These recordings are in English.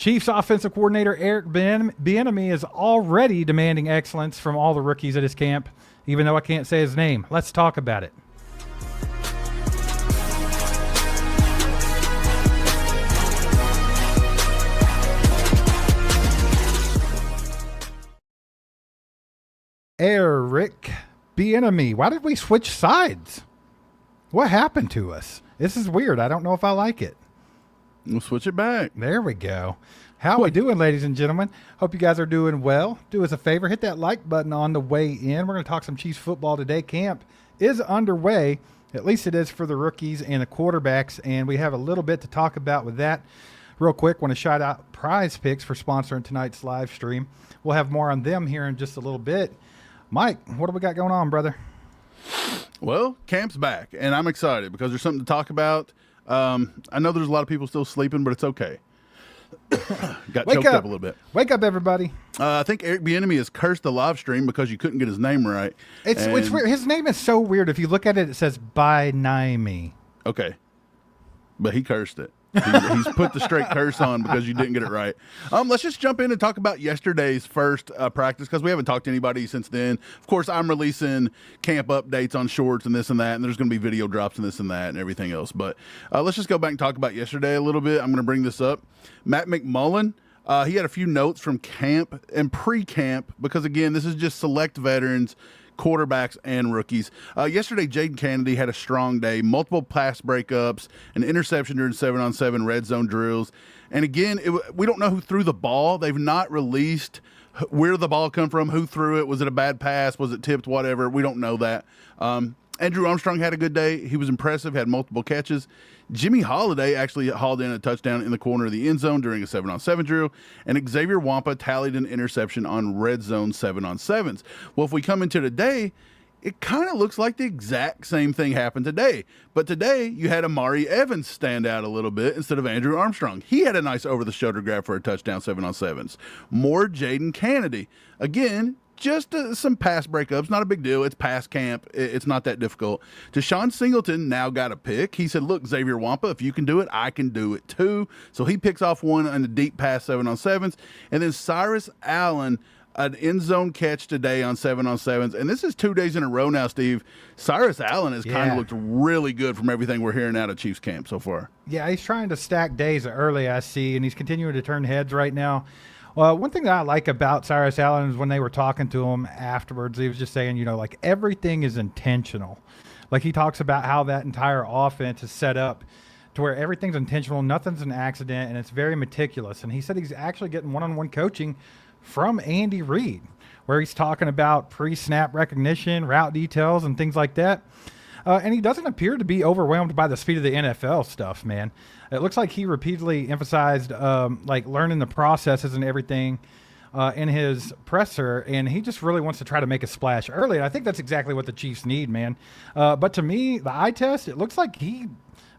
Chiefs offensive coordinator Eric Bieniemy is already demanding excellence from all the rookies at his camp, even though I can't say his name. Let's talk about it. Eric Bieniemy. Why did we switch sides? What happened to us? This is weird. I don't know if I like it. We'll switch it back. There we go. How we doing, ladies and gentlemen? Hope you guys are doing well. Do us a favor, hit that like button on the way in. We're going to talk some Chiefs football today. Camp is underway. At least it is for the rookies and the quarterbacks, and we have a little bit to talk about with that. Real quick, want to shout out Prize Picks for sponsoring tonight's live stream. We'll have more on them here in just a little bit. Mike, what do we got going on, brother? Well, camp's back, and I'm excited because there's something to talk about. I know there's a lot of people still sleeping, but it's okay. Got choked up a little bit. Wake up, everybody. I think Eric Bieniemy has cursed the live stream because you couldn't get his name right. It's weird. His name is so weird. If you look at it, it says Bieniemy. Okay. But he cursed it. He's put the straight curse on because you didn't get it right. Let's just jump in and talk about yesterday's first practice because we haven't talked to anybody since then. Of course, I'm releasing camp updates on shorts and this and that, and there's going to be video drops and this and that and everything else. But let's just go back and talk about yesterday a little bit. I'm going to bring this up. Matt McMullen, he had a few notes from camp and pre-camp because, again, this is just select veterans, quarterbacks, and rookies. Yesterday, Jaden Kennedy had a strong day, multiple pass breakups, an interception during 7-on-7 red zone drills. And again, we don't know who threw the ball. They've not released where the ball come from, who threw it. Was it a bad pass? Was it tipped? Whatever. We don't know that. Andrew Armstrong had a good day. He was impressive, had multiple catches. Jimmy Holiday actually hauled in a touchdown in the corner of the end zone during a 7-on-7 drill, and Xavier Wampa tallied an interception on red zone 7-on-7s. Well, if we come into today, it kind of looks like the exact same thing happened today. But today, you had Amari Evans stand out a little bit instead of Andrew Armstrong. He had a nice over-the-shoulder grab for a touchdown 7-on-7s. More Jaden Kennedy. Again, just some pass breakups, not a big deal. It's pass camp. It's not that difficult. Deshaun Singleton now got a pick. He said, look, Xavier Wampa, if you can do it, I can do it too. So he picks off one on the deep pass 7-on-7s. And then Cyrus Allen, an end zone catch today on 7-on-7s. And this is 2 days in a row now, Steve. Cyrus Allen has kind of looked really good from everything we're hearing out of Chiefs camp so far. Yeah, he's trying to stack days early, I see, and he's continuing to turn heads right now. Well, one thing that I like about Cyrus Allen is when they were talking to him afterwards, he was just saying, like everything is intentional. Like he talks about how that entire offense is set up to where everything's intentional, nothing's an accident, and it's very meticulous. And he said he's actually getting one-on-one coaching from Andy Reid, where he's talking about pre-snap recognition, route details, and things like that. And he doesn't appear to be overwhelmed by the speed of the NFL stuff, man. It looks like he repeatedly emphasized like learning the processes and everything in his presser, and he just really wants to try to make a splash early. And I think that's exactly what the Chiefs need, man. But to me, the eye test, it looks like he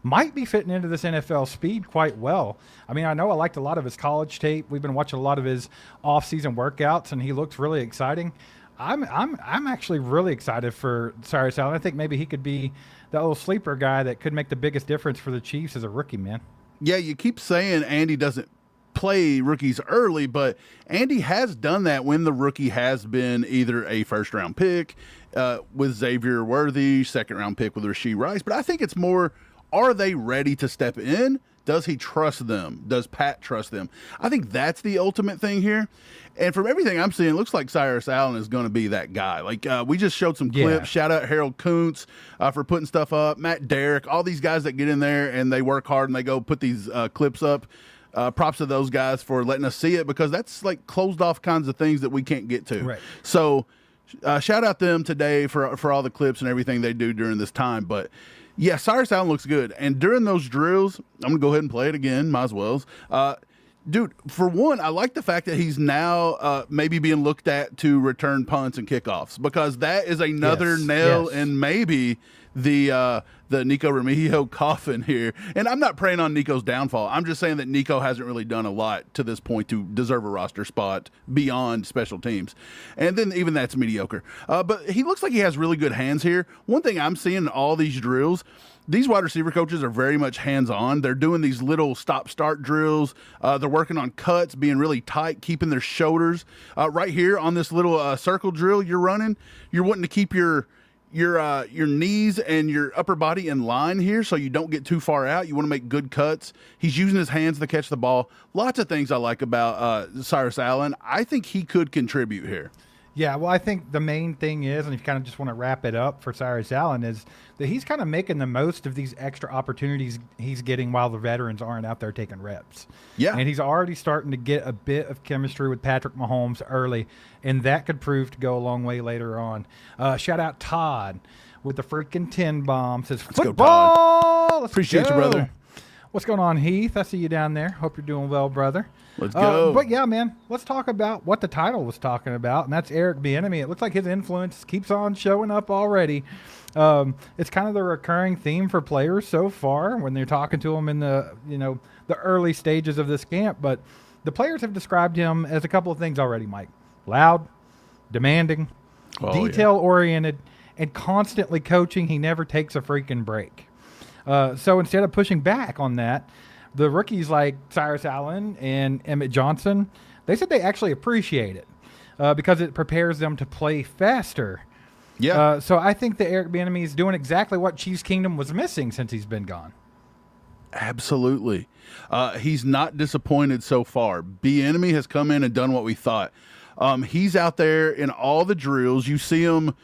might be fitting into this NFL speed quite well. I mean, I know I liked a lot of his college tape. We've been watching a lot of his off-season workouts, and he looks really exciting. I'm actually really excited for Cyrus Allen. I think maybe he could be that little sleeper guy that could make the biggest difference for the Chiefs as a rookie, man. Yeah, you keep saying Andy doesn't play rookies early, but Andy has done that when the rookie has been either a first-round pick with Xavier Worthy, second-round pick with Rashee Rice. But I think it's more, are they ready to step in? Does he trust them? Does Pat trust them? I think that's the ultimate thing here. And from everything I'm seeing, it looks like Cyrus Allen is going to be that guy. Like we just showed some clips. Yeah. Shout out Harold Kuntz for putting stuff up. Matt Derrick, all these guys that get in there and they work hard and they go put these clips up. Props to those guys for letting us see it because that's like closed off kinds of things that we can't get to. Right. So shout out them today for all the clips and everything they do during this time. But yeah, Cyrus Allen looks good. And during those drills, I'm going to go ahead and play it again, might as well. Dude, for one, I like the fact that he's now maybe being looked at to return punts and kickoffs because that is another nail in maybe the Nico Remigio coffin here. And I'm not preying on Nico's downfall. I'm just saying that Nico hasn't really done a lot to this point to deserve a roster spot beyond special teams. And then even that's mediocre. But he looks like he has really good hands here. One thing I'm seeing in all these drills, these wide receiver coaches are very much hands-on. They're doing these little stop-start drills. They're working on cuts, being really tight, keeping their shoulders. Right here on this little circle drill you're running, you're wanting to keep your knees and your upper body in line here so you don't get too far out. You want to make good cuts. He's using his hands to catch the ball. Lots of things I like about Cyrus Allen. I think he could contribute here. Yeah, well, I think the main thing is, and if you kind of just want to wrap it up for Cyrus Allen, is that he's kind of making the most of these extra opportunities he's getting while the veterans aren't out there taking reps. Yeah. And he's already starting to get a bit of chemistry with Patrick Mahomes early, and that could prove to go a long way later on. Shout out Todd with the freaking 10 bomb. Says, Let's go, football! Todd. Appreciate you, brother. What's going on, Heath? I see you down there. Hope you're doing well, brother. Let's go. But yeah, man, let's talk about what the title was talking about, and that's Eric Bieniemy. It looks like his influence keeps on showing up already. It's kind of the recurring theme for players so far when they're talking to him in the early stages of this camp. But the players have described him as a couple of things already, Mike. Loud, demanding, detail-oriented, and constantly coaching. He never takes a freaking break. So instead of pushing back on that, the rookies like Cyrus Allen and Emmett Johnson, they said they actually appreciate it because it prepares them to play faster. Yeah. So I think that Eric Bieniemy is doing exactly what Chiefs Kingdom was missing since he's been gone. Absolutely. He's not disappointed so far. Bieniemy has come in and done what we thought. He's out there in all the drills. You see him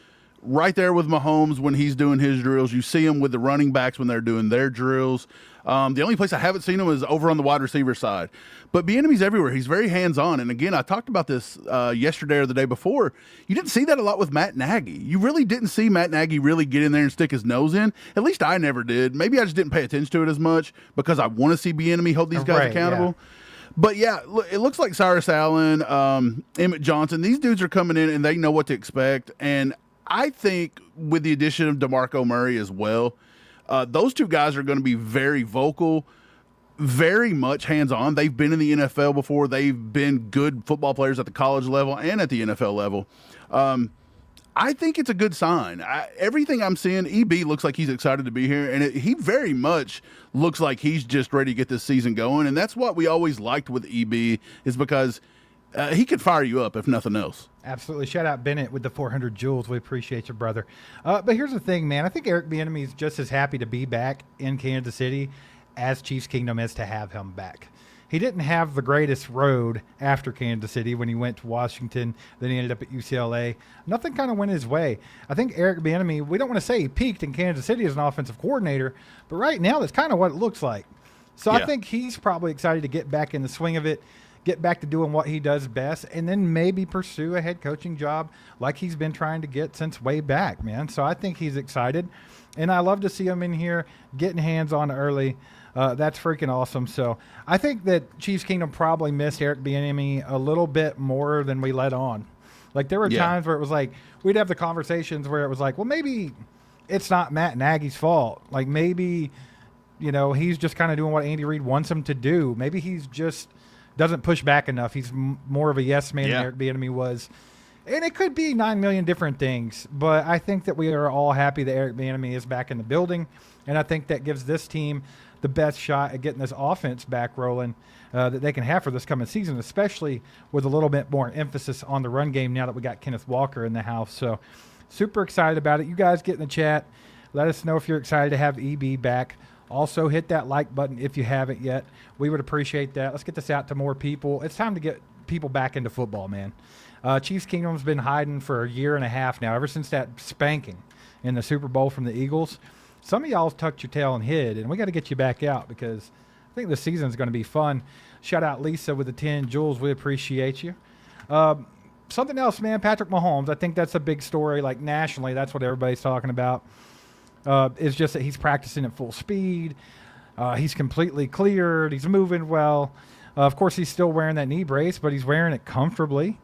right there with Mahomes when he's doing his drills. You see him with the running backs when they're doing their drills. The only place I haven't seen him is over on the wide receiver side. But Bieniemy's everywhere. He's very hands-on. And again, I talked about this yesterday or the day before. You didn't see that a lot with Matt Nagy. You really didn't see Matt Nagy really get in there and stick his nose in. At least I never did. Maybe I just didn't pay attention to it as much because I want to see Bieniemy hold these guys accountable. Yeah. But yeah, it looks like Cyrus Allen, Emmett Johnson, these dudes are coming in and they know what to expect. And I think with the addition of DeMarco Murray as well, those two guys are going to be very vocal, very much hands-on. They've been in the NFL before. They've been good football players at the college level and at the NFL level. I think it's a good sign. Everything I'm seeing, EB looks like he's excited to be here, and he very much looks like he's just ready to get this season going. And that's what we always liked with EB, is because he could fire you up if nothing else. Absolutely. Shout out Bennett with the 400 joules. We appreciate you, brother. But here's the thing, man. I think Eric Bieniemy is just as happy to be back in Kansas City as Chiefs Kingdom is to have him back. He didn't have the greatest road after Kansas City when he went to Washington. Then he ended up at UCLA. Nothing kind of went his way. I think Eric Bieniemy, we don't want to say he peaked in Kansas City as an offensive coordinator, but right now that's kind of what it looks like. So I think he's probably excited to get back in the swing of it, get back to doing what he does best, and then maybe pursue a head coaching job like he's been trying to get since way back, man. So I think he's excited, and I love to see him in here getting hands-on early. That's freaking awesome. So I think that Chiefs Kingdom probably missed Eric Bieniemy a little bit more than we let on. Like there were times where it was like we'd have the conversations where it was like, well, maybe it's not Matt Nagy's fault. Like maybe, he's just kind of doing what Andy Reid wants him to do. Maybe he's just doesn't push back enough. He's more of a yes man than Eric Bieniemy was. And it could be 9 million different things, but I think that we are all happy that Eric Bieniemy is back in the building, and I think that gives this team the best shot at getting this offense back rolling that they can have for this coming season, especially with a little bit more emphasis on the run game now that we got Kenneth Walker in the house. So super excited about it. You guys get in the chat. Let us know if you're excited to have EB back. Also, hit that like button if you haven't yet. We would appreciate that. Let's get this out to more people. It's time to get people back into football, man. Chiefs Kingdom's been hiding for a year and a half now, ever since that spanking in the Super Bowl from the Eagles. Some of y'all tucked your tail and hid, and we got to get you back out because I think the season's going to be fun. Shout out Lisa with the 10 joules. We appreciate you. Something else, man, Patrick Mahomes. I think that's a big story. Like nationally, that's what everybody's talking about. It's just that he's practicing at full speed. He's completely cleared. He's moving well. Of course, he's still wearing that knee brace, but he's wearing it comfortably.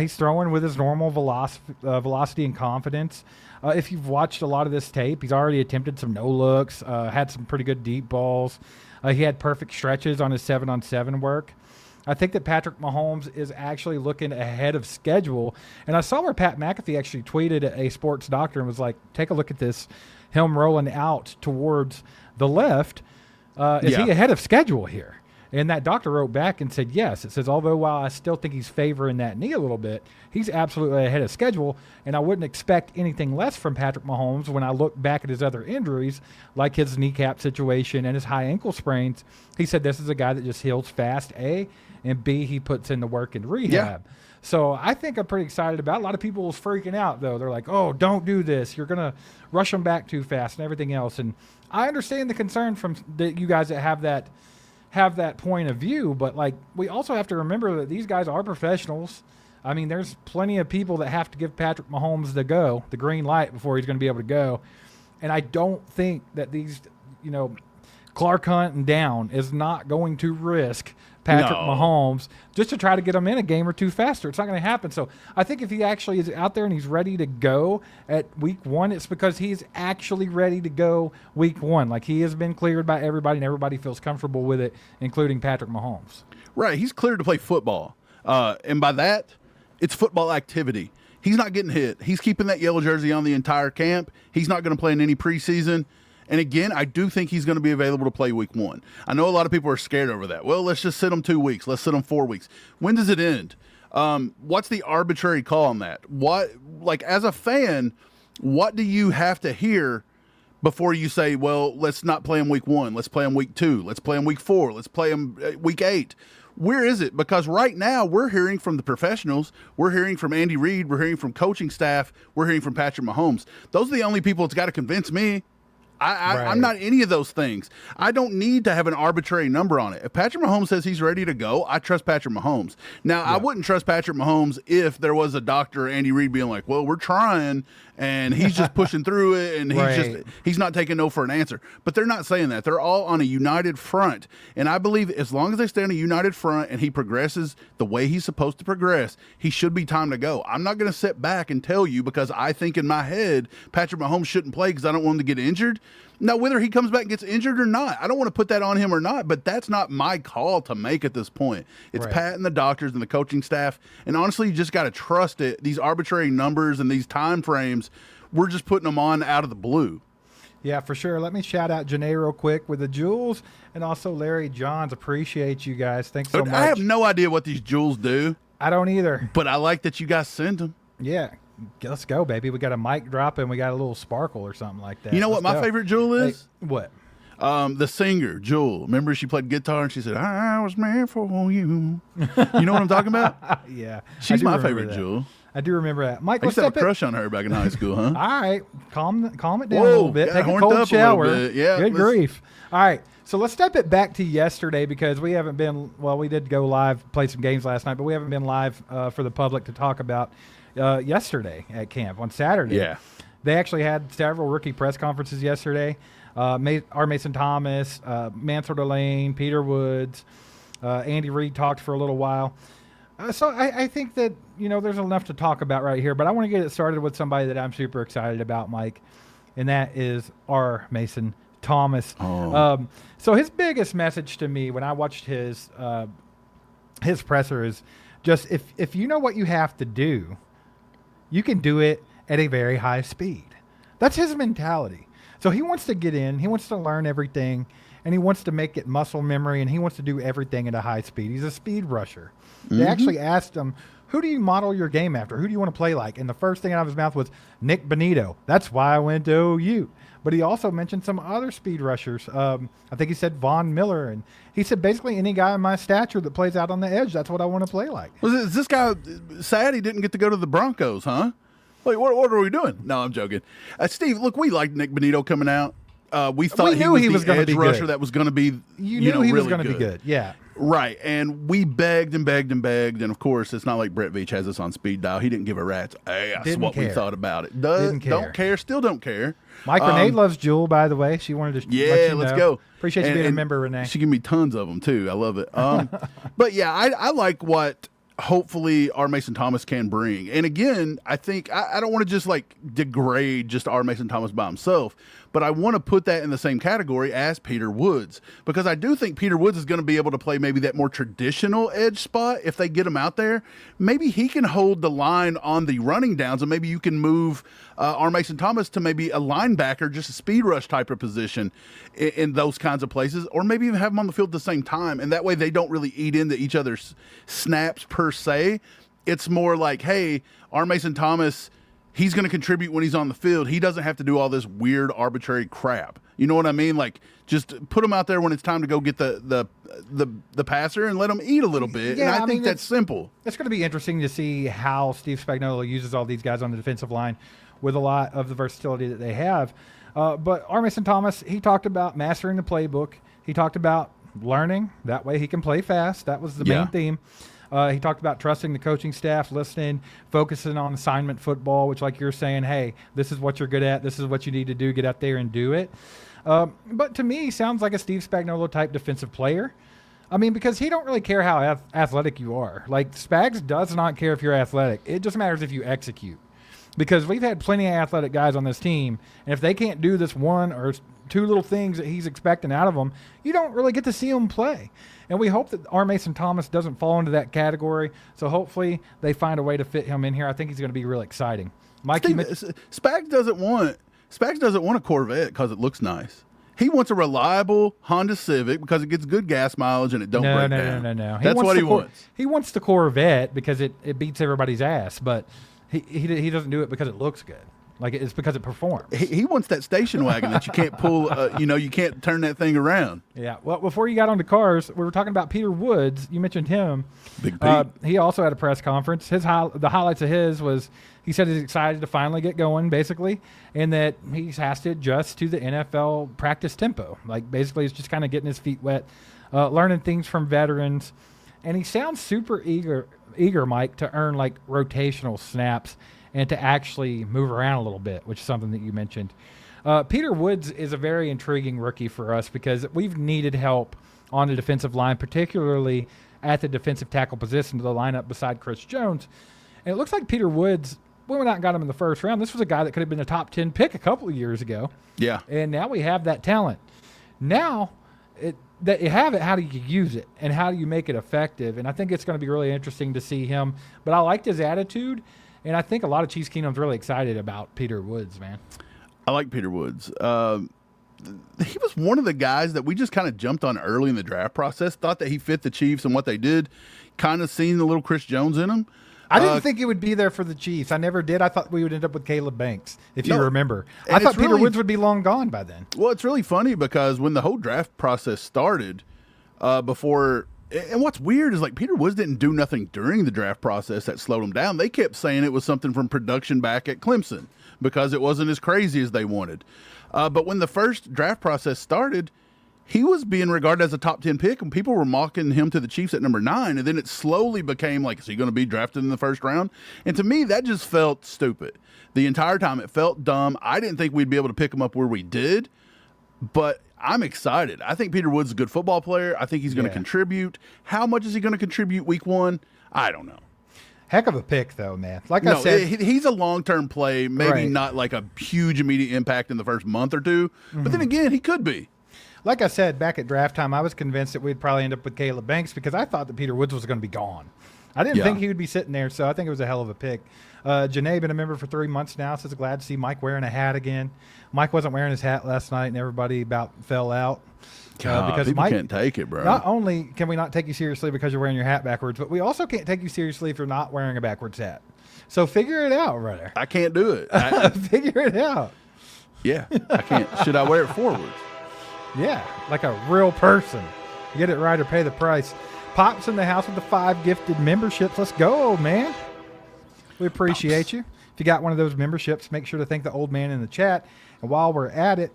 He's throwing with his normal velocity and confidence. If you've watched a lot of this tape, he's already attempted some no looks, had some pretty good deep balls. He had perfect stretches on his 7-on-7 work. I think that Patrick Mahomes is actually looking ahead of schedule. And I saw where Pat McAfee actually tweeted at a sports doctor and was like, take a look at this, him rolling out towards the left. Is he ahead of schedule here? And that doctor wrote back and said, yes. It says, although while I still think he's favoring that knee a little bit, he's absolutely ahead of schedule. And I wouldn't expect anything less from Patrick Mahomes when I look back at his other injuries, like his kneecap situation and his high ankle sprains. He said this is a guy that just heals fast, A, and B, he puts in the work in rehab. Yeah. So I think I'm pretty excited about it. A lot of people was freaking out, though. They're like, oh, don't do this. You're going to rush them back too fast and everything else. And I understand the concern from you guys that have that point of view, but like we also have to remember that these guys are professionals. I mean, there's plenty of people that have to give Patrick Mahomes the green light before he's going to be able to go. And I don't think that these, Clark Hunt and down is not going to risk Patrick Mahomes just to try to get him in a game or two faster. It's not going to happen. So I think if he actually is out there and he's ready to go at week 1, it's because he's actually ready to go week 1. Like he has been cleared by everybody and everybody feels comfortable with it, including Patrick Mahomes. Right. He's cleared to play football. And by that, it's football activity. He's not getting hit. He's keeping that yellow jersey on the entire camp. He's not going to play in any preseason. And again, I do think he's going to be available to play week 1. I know a lot of people are scared over that. Well, let's just sit him 2 weeks. Let's sit him 4 weeks. When does it end? What's the arbitrary call on that? As a fan, what do you have to hear before you say, well, let's not play him week 1. Let's play him week 2. Let's play him week 4. Let's play him week 8. Where is it? Because right now we're hearing from the professionals. We're hearing from Andy Reid. We're hearing from coaching staff. We're hearing from Patrick Mahomes. Those are the only people that's got to convince me. I'm not any of those things. I don't need to have an arbitrary number on it. If Patrick Mahomes says he's ready to go, I trust Patrick Mahomes. Now, I wouldn't trust Patrick Mahomes if there was a doctor, Andy Reid, being like, well, we're trying, and he's just pushing through it, and he's not taking no for an answer. But they're not saying that. They're all on a united front. And I believe as long as they stay on a united front and he progresses the way he's supposed to progress, he should be time to go. I'm not going to sit back and tell you because I think in my head Patrick Mahomes shouldn't play because I don't want him to get injured. Now, whether he comes back and gets injured or not, I don't want to put that on him or not, but that's not my call to make at this point. It's Pat and the doctors and the coaching staff. And honestly, you just got to trust it. These arbitrary numbers and these time frames, we're just putting them on out of the blue. Yeah, for sure. Let me shout out Janae real quick with the jewels and also Larry Johns. Appreciate you guys. Thanks so much. I have no idea what these jewels do. I don't either. But I like that you guys send them. Yeah. Let's go, baby. We got a mic drop and we got a little sparkle or something like that. You know what my favorite jewel is? Hey, what? The singer, Jewel. Remember she played guitar and she said, I was made for you. You know what I'm talking about? Yeah. She's my favorite Jewel. I do remember that. Mike, I used to have a crush on her back in high school, huh? All right. Calm it down a little bit. Take a cold shower. Yeah. Good grief. All right. So let's step it back to yesterday because we haven't been, we did go live, play some games last night, but we haven't been live for the public to talk about yesterday at camp on Saturday. Yeah. They actually had several rookie press conferences yesterday. R. Mason Thomas, Mansell Delane, Peter Woods, Andy Reid talked for a little while. So I think that, there's enough to talk about right here, but I want to get it started with somebody that I'm super excited about, Mike, and that is R. Mason Thomas. Oh. So his biggest message to me when I watched his presser is just if you know what you have to do, you can do it at a very high speed. That's his mentality. So he wants to get in, he wants to learn everything, and he wants to make it muscle memory, and he wants to do everything at a high speed. He's a speed rusher. Mm-hmm. They actually asked him, who do you model your game after? Who do you want to play like? And the first thing out of his mouth was Nick Bonito. That's why I went to OU. But he also mentioned some other speed rushers. I think he said Von Miller. And he said basically any guy in my stature that plays out on the edge, that's what I want to play like. Is this guy sad he didn't get to go to the Broncos, huh? Like, what are we doing? No, I'm joking. Steve, look, we liked Nick Bonito coming out. We thought he was the edge rusher that was going to be, you knew he was going to be good. Yeah. Right. And we begged and begged and begged. And, of course, it's not like Brett Veach has us on speed dial. He didn't give a rat's ass what we thought about it. Don't care. Still don't care. Mike Renee loves Jewel, by the way. She wanted to let you let's know. go. Appreciate you being a member, Renee. She gave me tons of them, too. I love it. But, yeah, I like what hopefully our Mason Thomas can bring. And again, I think I don't want to just like degrade just our Mason Thomas by himself, but I want to put that in the same category as Peter Woods, because I do think Peter Woods is going to be able to play maybe that more traditional edge spot if they get him out there. Maybe he can hold the line on the running downs, and maybe you can move our Mason Thomas to maybe a linebacker, just a speed rush type of position in those kinds of places, or maybe even have them on the field at the same time, and that way they don't really eat into each other's snaps per se. It's more like, hey, our Mason Thomas, he's going to contribute when he's on the field. He doesn't have to do all this weird, arbitrary crap. You know what I mean? Like, just put him out there when it's time to go get the passer and let him eat a little bit. Yeah, and I think that's simple. It's going to be interesting to see how Steve Spagnuolo uses all these guys on the defensive line with a lot of the versatility that they have. But our Mason Thomas, he talked about mastering the playbook. He talked about learning. That way he can play fast. That was the main theme. He talked about trusting the coaching staff, listening, focusing on assignment football, which, like you're saying, hey, this is what you're good at. This is what you need to do. Get out there and do it. But to me, he sounds like a Steve Spagnuolo type defensive player. I mean, because he don't really care how athletic you are. Like, Spags does not care if you're athletic. It just matters if you execute. Because we've had plenty of athletic guys on this team, and if they can't do this one or two little things that he's expecting out of them, you don't really get to see them play. And we hope that our Mason Thomas doesn't fall into that category. So hopefully they find a way to fit him in here. I think he's going to be really exciting. Mike, Spags doesn't want a Corvette because it looks nice. He wants a reliable Honda Civic because it gets good gas mileage and it don't break down. No. That's what he wants. He wants the Corvette because it beats everybody's ass, but he doesn't do it because it looks good. Like, it's because it performs. He wants that station wagon that you can't pull, you can't turn that thing around. Yeah. Well, before you got on the cars, we were talking about Peter Woods. You mentioned him. Big Pete. He also had a press conference. The highlights of his was he said he's excited to finally get going, basically, and that he has to adjust to the NFL practice tempo. Like, basically, it's just kind of getting his feet wet, learning things from veterans. And he sounds super eager, Mike, to earn, like, rotational snaps and to actually move around a little bit, which is something that you mentioned. Peter Woods is a very intriguing rookie for us because we've needed help on the defensive line, particularly at the defensive tackle position to the lineup beside Chris Jones. And it looks like Peter Woods, we went out and got him in the first round. This was a guy that could have been a top 10 pick a couple of years ago. Yeah. And now we have that talent. Now that you have it, how do you use it? And how do you make it effective? And I think it's going to be really interesting to see him. But I liked his attitude. And I think a lot of Chiefs Kingdom's really excited about Peter Woods, man. I like Peter Woods. He was one of the guys that we just kind of jumped on early in the draft process, thought that he fit the Chiefs and what they did, kind of seen the little Chris Jones in him. I didn't think he would be there for the Chiefs. I never did. I thought we would end up with Caleb Banks, if you remember. I thought Peter Woods would be long gone by then. Well, it's really funny because when the whole draft process started, and what's weird is, like, Peter Woods didn't do nothing during the draft process that slowed him down. They kept saying it was something from production back at Clemson because it wasn't as crazy as they wanted. But when the first draft process started, he was being regarded as a top 10 pick, and people were mocking him to the Chiefs at number 9. And then it slowly became like, is he going to be drafted in the first round? And to me, that just felt stupid. The entire time it felt dumb. I didn't think we'd be able to pick him up where we did, but I'm excited. I think Peter Woods is a good football player. I think he's going to contribute. How much is he going to contribute week 1? I don't know. Heck of a pick, though, man. Like I said, he's a long-term play, maybe not like a huge immediate impact in the first month or two, but then again, he could be. Like I said, back at draft time, I was convinced that we'd probably end up with Caleb Banks because I thought that Peter Woods was going to be gone. I didn't think he would be sitting there, so I think it was a hell of a pick. Janae, been a member for 3 months now, says glad to see Mike wearing a hat again. Mike wasn't wearing his hat last night, and everybody about fell out. Because people can't take it, bro. Not only can we not take you seriously because you're wearing your hat backwards, but we also can't take you seriously if you're not wearing a backwards hat. So figure it out, brother. I can't do it. Figure it out. Yeah, I can't. Should I wear it forwards? Yeah, like a real person. Get it right or pay the price. Pop's in the house with the 5 gifted memberships. Let's go, old man. We appreciate you. If you got one of those memberships, make sure to thank the old man in the chat. And while we're at it,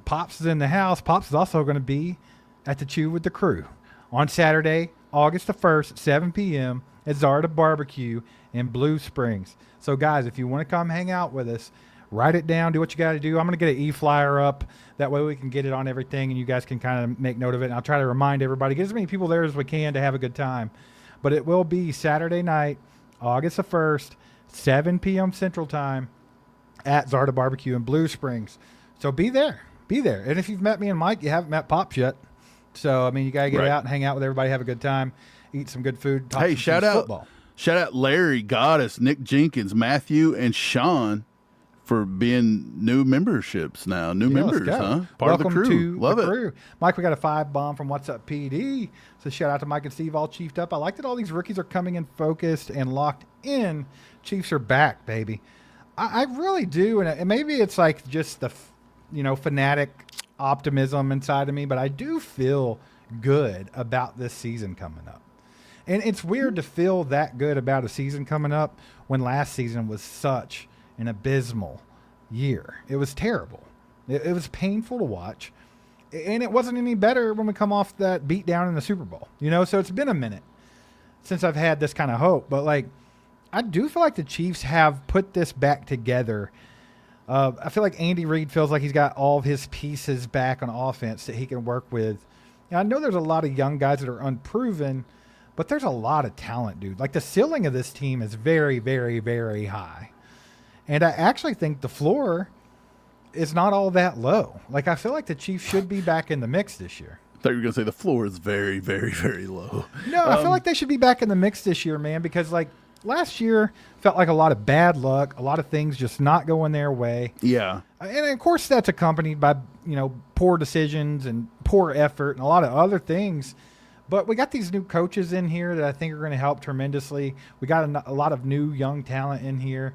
Pops is in the house. Pops is also going to be at the Chew with the Crew on Saturday, August the 1st at 7 p.m. at Zarda Barbecue in Blue Springs. So, guys, if you want to come hang out with us, write it down, do what you got to do. I'm going to get an e-flyer up. That way we can get it on everything, and you guys can kind of make note of it. And I'll try to remind everybody, get as many people there as we can to have a good time. but it will be Saturday night, August the 1st, 7 p.m. Central Time at Zarda Barbecue in Blue Springs. So be there. Be there. And if you've met me and Mike, you haven't met Pops yet. So, I mean, you got to get out and hang out with everybody, have a good time, eat some good food, talk some shout out football. Shout out Larry, Goddess, Nick Jenkins, Matthew, and Sean for being new memberships now. New members, huh? Part Welcome of the crew. to Love the it. crew. Mike, we got a 5-bomb from What's Up PD. So shout out to Mike and Steve, all chiefed up. I like that all these rookies are coming in focused and locked in. Chiefs are back, baby. I really do. And maybe it's like just the, fanatic optimism inside of me, but I do feel good about this season coming up. And it's weird to feel that good about a season coming up when last season was such an abysmal year. It was terrible. It was painful to watch. And it wasn't any better when we come off that beat down in the Super Bowl. So it's been a minute since I've had this kind of hope. But, I do feel like the Chiefs have put this back together. I feel like Andy Reid feels like he's got all of his pieces back on offense that he can work with. And I know there's a lot of young guys that are unproven, but there's a lot of talent, dude. The ceiling of this team is very, very, very high. And I actually think the floor is not all that low. I feel like the Chiefs should be back in the mix this year. I thought you were going to say the floor is very, very, very low. No, I feel like they should be back in the mix this year, man, because, last year felt like a lot of bad luck, a lot of things just not going their way. Yeah. And, of course, that's accompanied by, poor decisions and poor effort and a lot of other things. But we got these new coaches in here that I think are going to help tremendously. We got a lot of new young talent in here.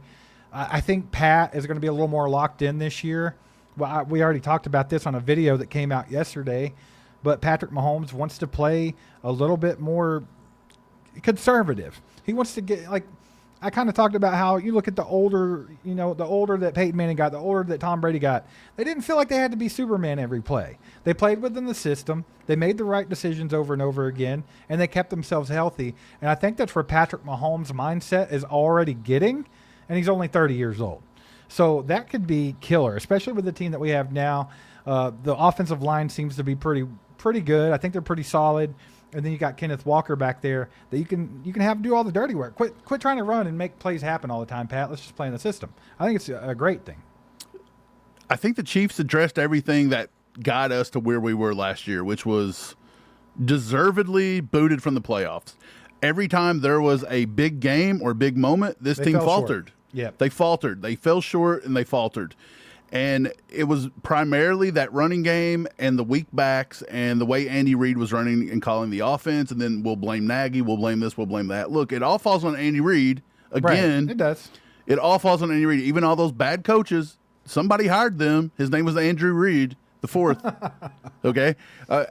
I think Pat is going to be a little more locked in this year. Well, we already talked about this on a video that came out yesterday. But Patrick Mahomes wants to play a little bit more conservative. He wants to get, I kind of talked about how you look at the older, the older that Peyton Manning got, the older that Tom Brady got. They didn't feel like they had to be Superman every play. They played within the system. They made the right decisions over and over again, and they kept themselves healthy. And I think that's where Patrick Mahomes' mindset is already getting, and he's only 30 years old. So that could be killer, especially with the team that we have now. The offensive line seems to be pretty good. I think they're pretty solid. And then you got Kenneth Walker back there that you can have do all the dirty work. Quit trying to run and make plays happen all the time, Pat. Let's just play in the system. I think it's a great thing. I think the Chiefs addressed everything that got us to where we were last year, which was deservedly booted from the playoffs. Every time there was a big game or big moment, this team faltered. Yeah, they faltered. They fell short and they faltered. And it was primarily that running game and the weak backs and the way Andy Reid was running and calling the offense. And then we'll blame Nagy, we'll blame this, we'll blame that. Look, it all falls on Andy Reid. Again, right. It does. It all falls on Andy Reid. Even all those bad coaches, somebody hired them. His name was Andrew Reid the fourth. Okay?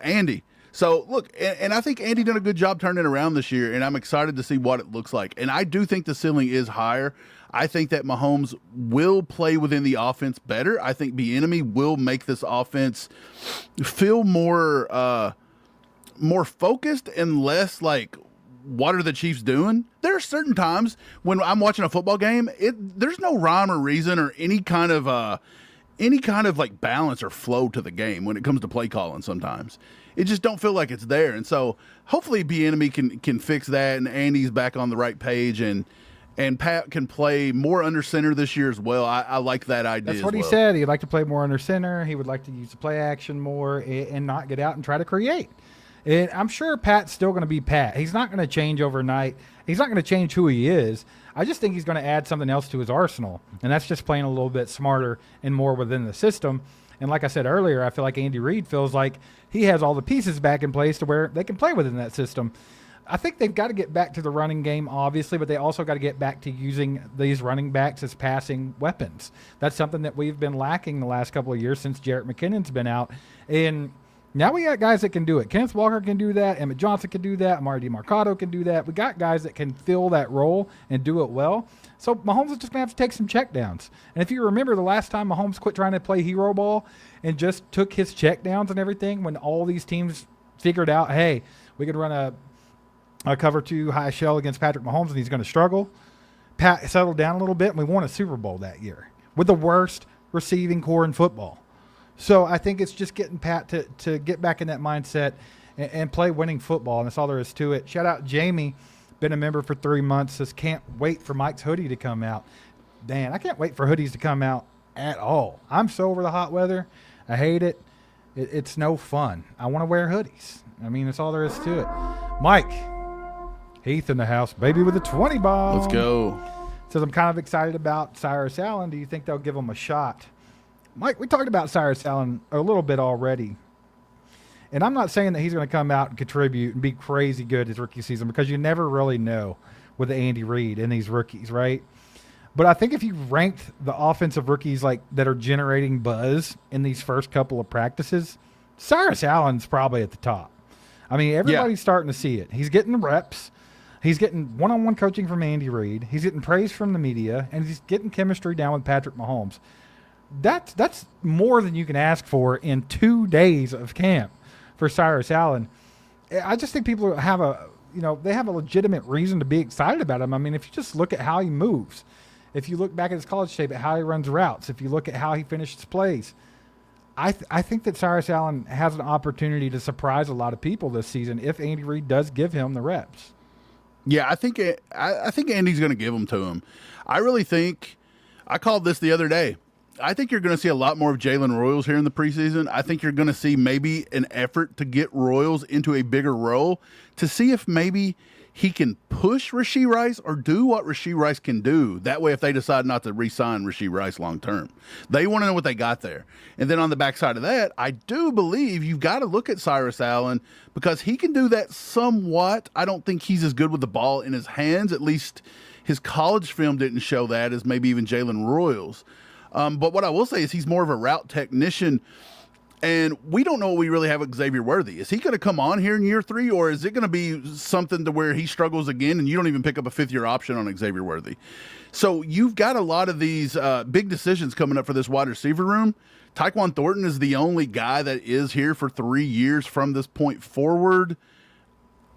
Andy. So, look, and I think Andy done a good job turning it around this year, and I'm excited to see what it looks like. And I do think the ceiling is higher. I think that Mahomes will play within the offense better. I think Bieniemy will make this offense feel more focused and less like, what are the Chiefs doing? There are certain times when I'm watching a football game, there's no rhyme or reason or any kind of like balance or flow to the game when it comes to play calling sometimes. It just don't feel like it's there. And so hopefully Bieniemy can fix that, and Andy's back on the right page, and Pat can play more under center this year as well. I like that idea. That's what he said. He'd like to play more under center. He would like to use the play action more and not get out and try to create. And I'm sure Pat's still going to be Pat. He's not going to change overnight. He's not going to change who he is. I just think he's going to add something else to his arsenal, and that's just playing a little bit smarter and more within the system. And like I said earlier, I feel like Andy Reid feels like he has all the pieces back in place to where they can play within that system. I think they've got to get back to the running game, obviously, but they also got to get back to using these running backs as passing weapons. That's something that we've been lacking the last couple of years since Jarrett McKinnon's been out. And now we got guys that can do it. Kenneth Walker can do that. Emmett Johnson can do that. Amari DeMarcado can do that. We got guys that can fill that role and do it well. So Mahomes is just going to have to take some checkdowns. And if you remember the last time Mahomes quit trying to play hero ball and just took his checkdowns and everything, when all these teams figured out, hey, we could run a cover 2 high shell against Patrick Mahomes and he's going to struggle. Pat settled down a little bit, and we won a Super Bowl that year with the worst receiving core in football. So I think it's just getting Pat to get back in that mindset and play winning football, and that's all there is to it. Shout out Jamie been a member for 3 months, says can't wait for Mike's hoodie to come out. Dan, I can't wait for hoodies to come out at all. I'm so over the hot weather. I hate it. It's no fun. I want to wear hoodies. I mean, that's all there is to it. Mike, Heath in the house, baby with a 20 bomb. Let's go. Says I'm kind of excited about Cyrus Allen. Do you think they'll give him a shot? Mike, we talked about Cyrus Allen a little bit already. And I'm not saying that he's going to come out and contribute and be crazy good his rookie season, because you never really know with Andy Reid and these rookies, right? But I think if you ranked the offensive rookies like that are generating buzz in these first couple of practices, Cyrus Allen's probably at the top. I mean, everybody's starting to see it. He's getting the reps. He's getting one-on-one coaching from Andy Reid. He's getting praise from the media, and he's getting chemistry down with Patrick Mahomes. That's more than you can ask for in 2 days of camp for Cyrus Allen. I just think people have they have a legitimate reason to be excited about him. I mean, if you just look at how he moves, if you look back at his college tape, at how he runs routes, if you look at how he finishes plays, I think that Cyrus Allen has an opportunity to surprise a lot of people this season if Andy Reid does give him the reps. Yeah, I think Andy's going to give them to him. I really think – I called this the other day. I think you're going to see a lot more of Jalen Royals here in the preseason. I think you're going to see maybe an effort to get Royals into a bigger role to see if maybe he can push Rashee Rice or do what Rashee Rice can do. That way, if they decide not to re-sign Rashee Rice long term, they want to know what they got there. And then on the backside of that, I do believe you've got to look at Cyrus Allen because he can do that somewhat. I don't think he's as good with the ball in his hands. At least his college film didn't show that as maybe even Jalen Royals. But what I will say is he's more of a route technician, and we don't know what we really have with Xavier Worthy. Is he going to come on here in year 3, or is it going to be something to where he struggles again and you don't even pick up a 5th-year option on Xavier Worthy? So you've got a lot of these big decisions coming up for this wide receiver room. Tyquan Thornton is the only guy that is here for 3 years from this point forward.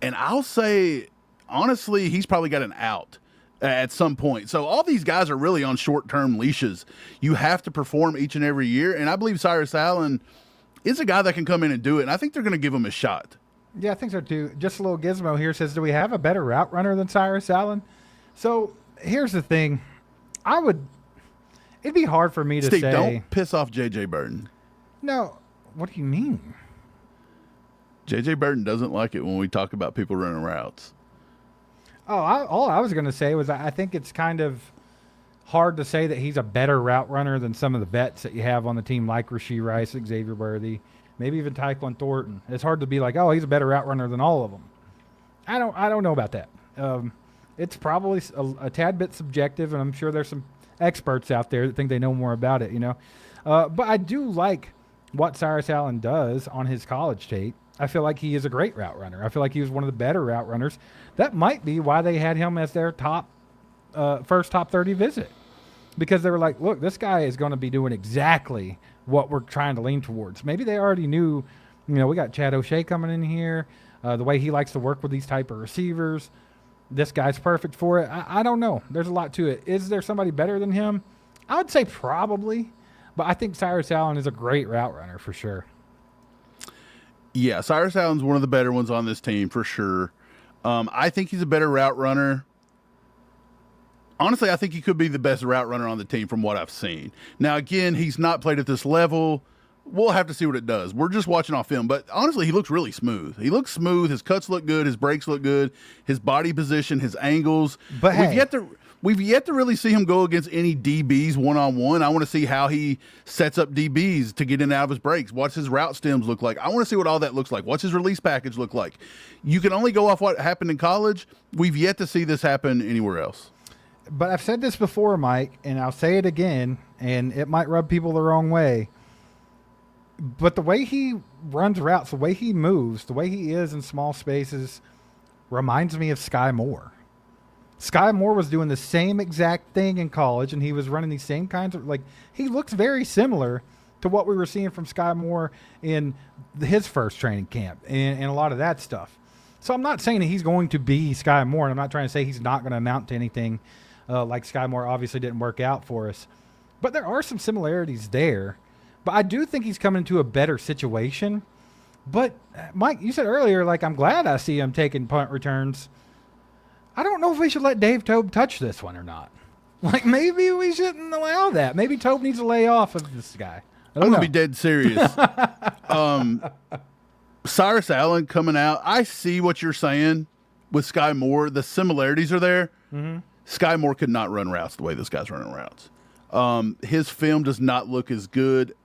And I'll say, honestly, he's probably got an out at some point. So all these guys are really on short-term leashes. You have to perform each and every year, and I believe Cyrus Allen is a guy that can come in and do it, and I think they're going to give him a shot. Yeah, I think so too. Just a little gizmo here says, do we have a better route runner than Cyrus Allen? So here's the thing. It'd be hard for me to Steve, say. don't piss off J.J. Burton. No, what do you mean? J.J. Burton doesn't like it when we talk about people running routes. Oh, all I was going to say was I think it's kind of hard to say that he's a better route runner than some of the vets that you have on the team, like Rashee Rice, Xavier Worthy, maybe even Tyquan Thornton. It's hard to be like, oh, he's a better route runner than all of them. I don't know about that. It's probably a tad bit subjective, and I'm sure there's some experts out there that think they know more about it, But I do like what Cyrus Allen does on his college tape. I feel like he is a great route runner. I feel like he was one of the better route runners. That might be why they had him as their first top 30 visit, because they were like, look, this guy is going to be doing exactly what we're trying to lean towards. Maybe they already knew, we got Chad O'Shea coming in here, the way he likes to work with these type of receivers. This guy's perfect for it. I don't know. There's a lot to it. Is there somebody better than him? I would say probably, but I think Cyrus Allen is a great route runner for sure. Yeah, Cyrus Allen's one of the better ones on this team for sure. I think he's a better route runner. Honestly, I think he could be the best route runner on the team from what I've seen. Now, again, he's not played at this level. We'll have to see what it does. We're just watching off film, but honestly, he looks really smooth. He looks smooth. His cuts look good. His breaks look good. His body position, his angles. But We've yet to really see him go against any DBs one-on-one. I want to see how he sets up DBs to get in and out of his breaks. What's his route stems look like? I want to see what all that looks like. What's his release package look like? You can only go off what happened in college. We've yet to see this happen anywhere else. But I've said this before, Mike, and I'll say it again, and it might rub people the wrong way. But the way he runs routes, the way he moves, the way he is in small spaces reminds me of Sky Moore. Sky Moore was doing the same exact thing in college, and he was running these same kinds of, he looks very similar to what we were seeing from Sky Moore in his first training camp and a lot of that stuff. So I'm not saying that he's going to be Sky Moore, and I'm not trying to say he's not going to amount to anything like Sky Moore obviously didn't work out for us. But there are some similarities there. But I do think he's coming into a better situation. But, Mike, you said earlier, I'm glad I see him taking punt returns. I don't know if we should let Dave Tobe touch this one or not. Like, maybe we shouldn't allow that. Maybe Tobe needs to lay off of this guy. I'm going to be dead serious. Cyrus Allen coming out. I see what you're saying with Sky Moore. The similarities are there. Mm-hmm. Sky Moore could not run routes the way this guy's running routes. His film does not look as good.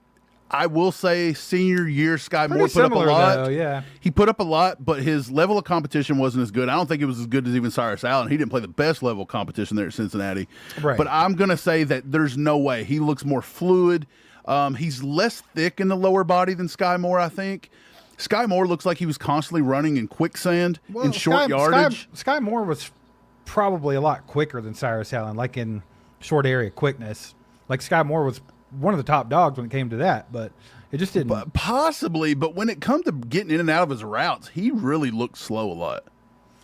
I will say senior year Sky Moore put up a lot. Though, yeah. He put up a lot, but his level of competition wasn't as good. I don't think it was as good as even Cyrus Allen. He didn't play the best level of competition there at Cincinnati. Right. But I'm going to say that there's no way. He looks more fluid. He's less thick in the lower body than Sky Moore, I think. Sky Moore looks like he was constantly running in quicksand in short yardage. Sky Moore was probably a lot quicker than Cyrus Allen, like in short area quickness. Like Sky Moore was one of the top dogs when it came to that, but it just didn't. Possibly, but when it comes to getting in and out of his routes, he really looked slow a lot.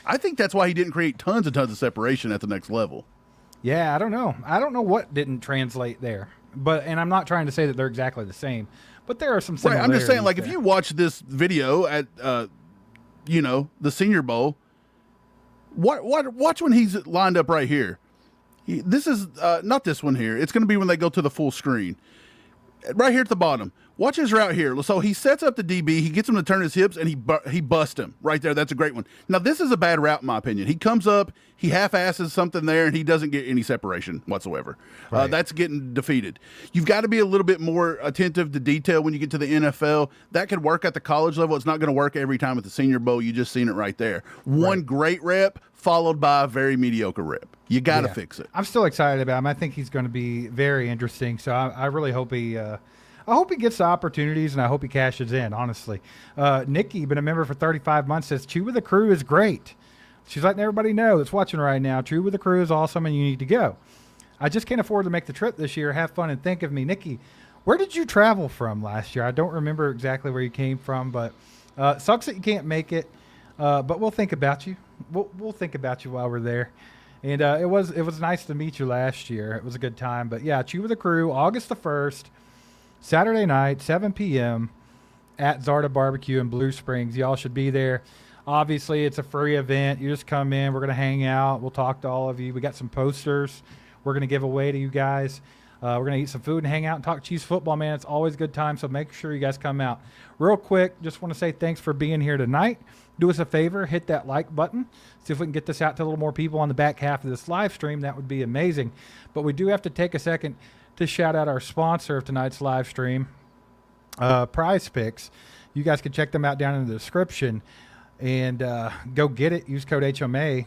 I think that's why he didn't create tons and tons of separation at the next level. Yeah, I don't know. I don't know what didn't translate there. And I'm not trying to say that they're exactly the same, but there are some similarities. Right, I'm just saying, like, there. if you watch this video at, the Senior Bowl, watch when he's lined up right here. This is not this one here. It's going to be when they go to the full screen. Right here at the bottom. Watch his route here. So he sets up the DB. He gets him to turn his hips, and he busts him right there. That's a great one. Now, this is a bad route, in my opinion. He comes up, he half-asses something there, and he doesn't get any separation whatsoever. Right. That's getting defeated. You've got to be a little bit more attentive to detail when you get to the NFL. That could work at the college level. It's not going to work every time at the Senior Bowl. You just seen it right there. One great rep followed by a very mediocre rep. You got to fix it. I'm still excited about him. I think he's going to be very interesting. So I really hope he gets the opportunities, and I hope he cashes in, honestly. Nikki, been a member for 35 months, says, Chew with the Crew is great. She's letting everybody know that's watching right now. Chew with the Crew is awesome, and you need to go. I just can't afford to make the trip this year. Have fun and think of me. Nikki, where did you travel from last year? I don't remember exactly where you came from, but sucks that you can't make it. But we'll think about you. We'll think about you while we're there. And it was nice to meet you last year. It was a good time. But, yeah, Chew with the Crew, August the 1st. Saturday night, 7 p.m. at Zarda Barbecue in Blue Springs. Y'all should be there. Obviously, it's a free event. You just come in. We're going to hang out. We'll talk to all of you. We got some posters we're going to give away to you guys. We're going to eat some food and hang out and talk Chiefs football, man. It's always a good time, so make sure you guys come out. Real quick, just want to say thanks for being here tonight. Do us a favor, hit that like button. See if we can get this out to a little more people on the back half of this live stream. That would be amazing. But we do have to take a second to shout out our sponsor of tonight's live stream, Prize Picks. You guys can check them out down in the description and go get it. Use code HMA.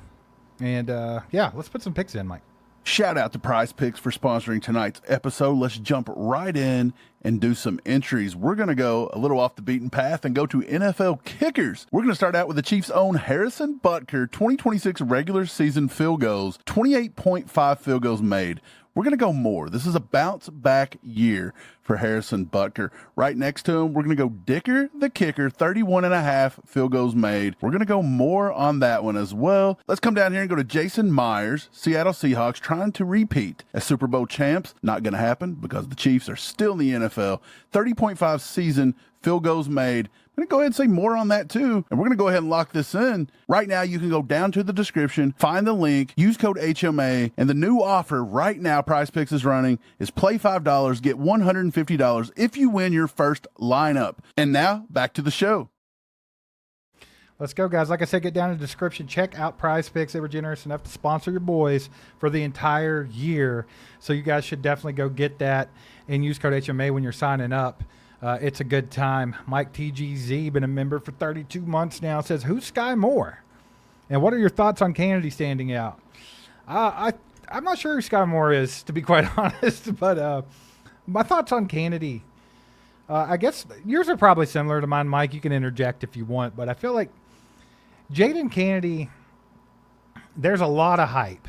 And, let's put some picks in, Mike. Shout out to Prize Picks for sponsoring tonight's episode. Let's jump right in and do some entries. We're going to go a little off the beaten path and go to NFL kickers. We're going to start out with the Chiefs' own Harrison Butker, 2026 regular season field goals, 28.5 field goals made. We're going to go more. This is a bounce-back year for Harrison Butker. Right next to him, we're going to go Dicker the kicker, 31.5 field goals made. We're going to go more on that one as well. Let's come down here and go to Jason Myers, Seattle Seahawks, trying to repeat as Super Bowl champs. Not going to happen because the Chiefs are still in the NFL. 30.5 season field goals made. I'm going to go ahead and say more on that too. And we're going to go ahead and lock this in. Right now, you can go down to the description, find the link, use code HMA, and the new offer right now Prize Picks is running is play $5, get $150 if you win your first lineup. And now, back to the show. Let's go, guys. Like I said, get down in the description. Check out Prize Picks. They were generous enough to sponsor your boys for the entire year. So you guys should definitely go get that and use code HMA when you're signing up. It's a good time. Mike TGZ, been a member for 32 months now, says, who's Sky Moore? And what are your thoughts on Kennedy standing out? I'm not sure who Sky Moore is, to be quite honest, but my thoughts on Kennedy, I guess yours are probably similar to mine, Mike. You can interject if you want, but I feel like Jaden Kennedy, there's a lot of hype.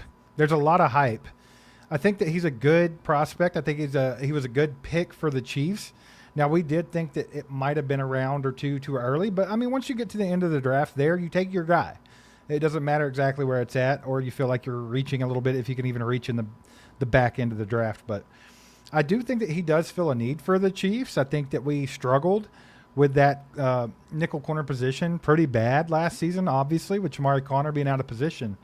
I think that he's a good prospect. I think he was a good pick for the Chiefs. Now, we did think that it might have been a round or two too early, but, I mean, once you get to the end of the draft there, you take your guy. It doesn't matter exactly where it's at, or you feel like you're reaching a little bit if you can even reach in the back end of the draft. But I do think that he does fill a need for the Chiefs. I think that we struggled with that nickel corner position pretty bad last season, obviously, with Jamari Conner being out of position.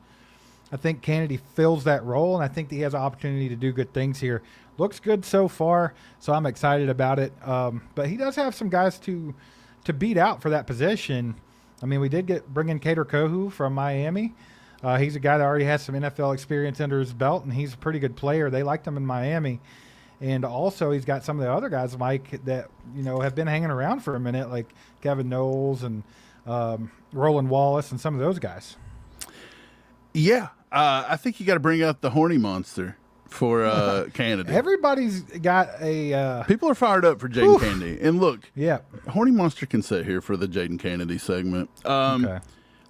I think Kennedy fills that role, and I think that he has an opportunity to do good things here. Looks good so far, so I'm excited about it. But he does have some guys to beat out for that position. I mean, we did bring in Kader Kohu from Miami. He's a guy that already has some NFL experience under his belt, and he's a pretty good player. They liked him in Miami. And also he's got some of the other guys, Mike, that, have been hanging around for a minute, like Kevin Knowles and Roland Wallace and some of those guys. Yeah. I think you got to bring out the horny monster for Kennedy. Everybody's got a people are fired up for Jaden Kennedy. And look, yeah, horny monster can sit here for the Jaden Kennedy segment. Okay.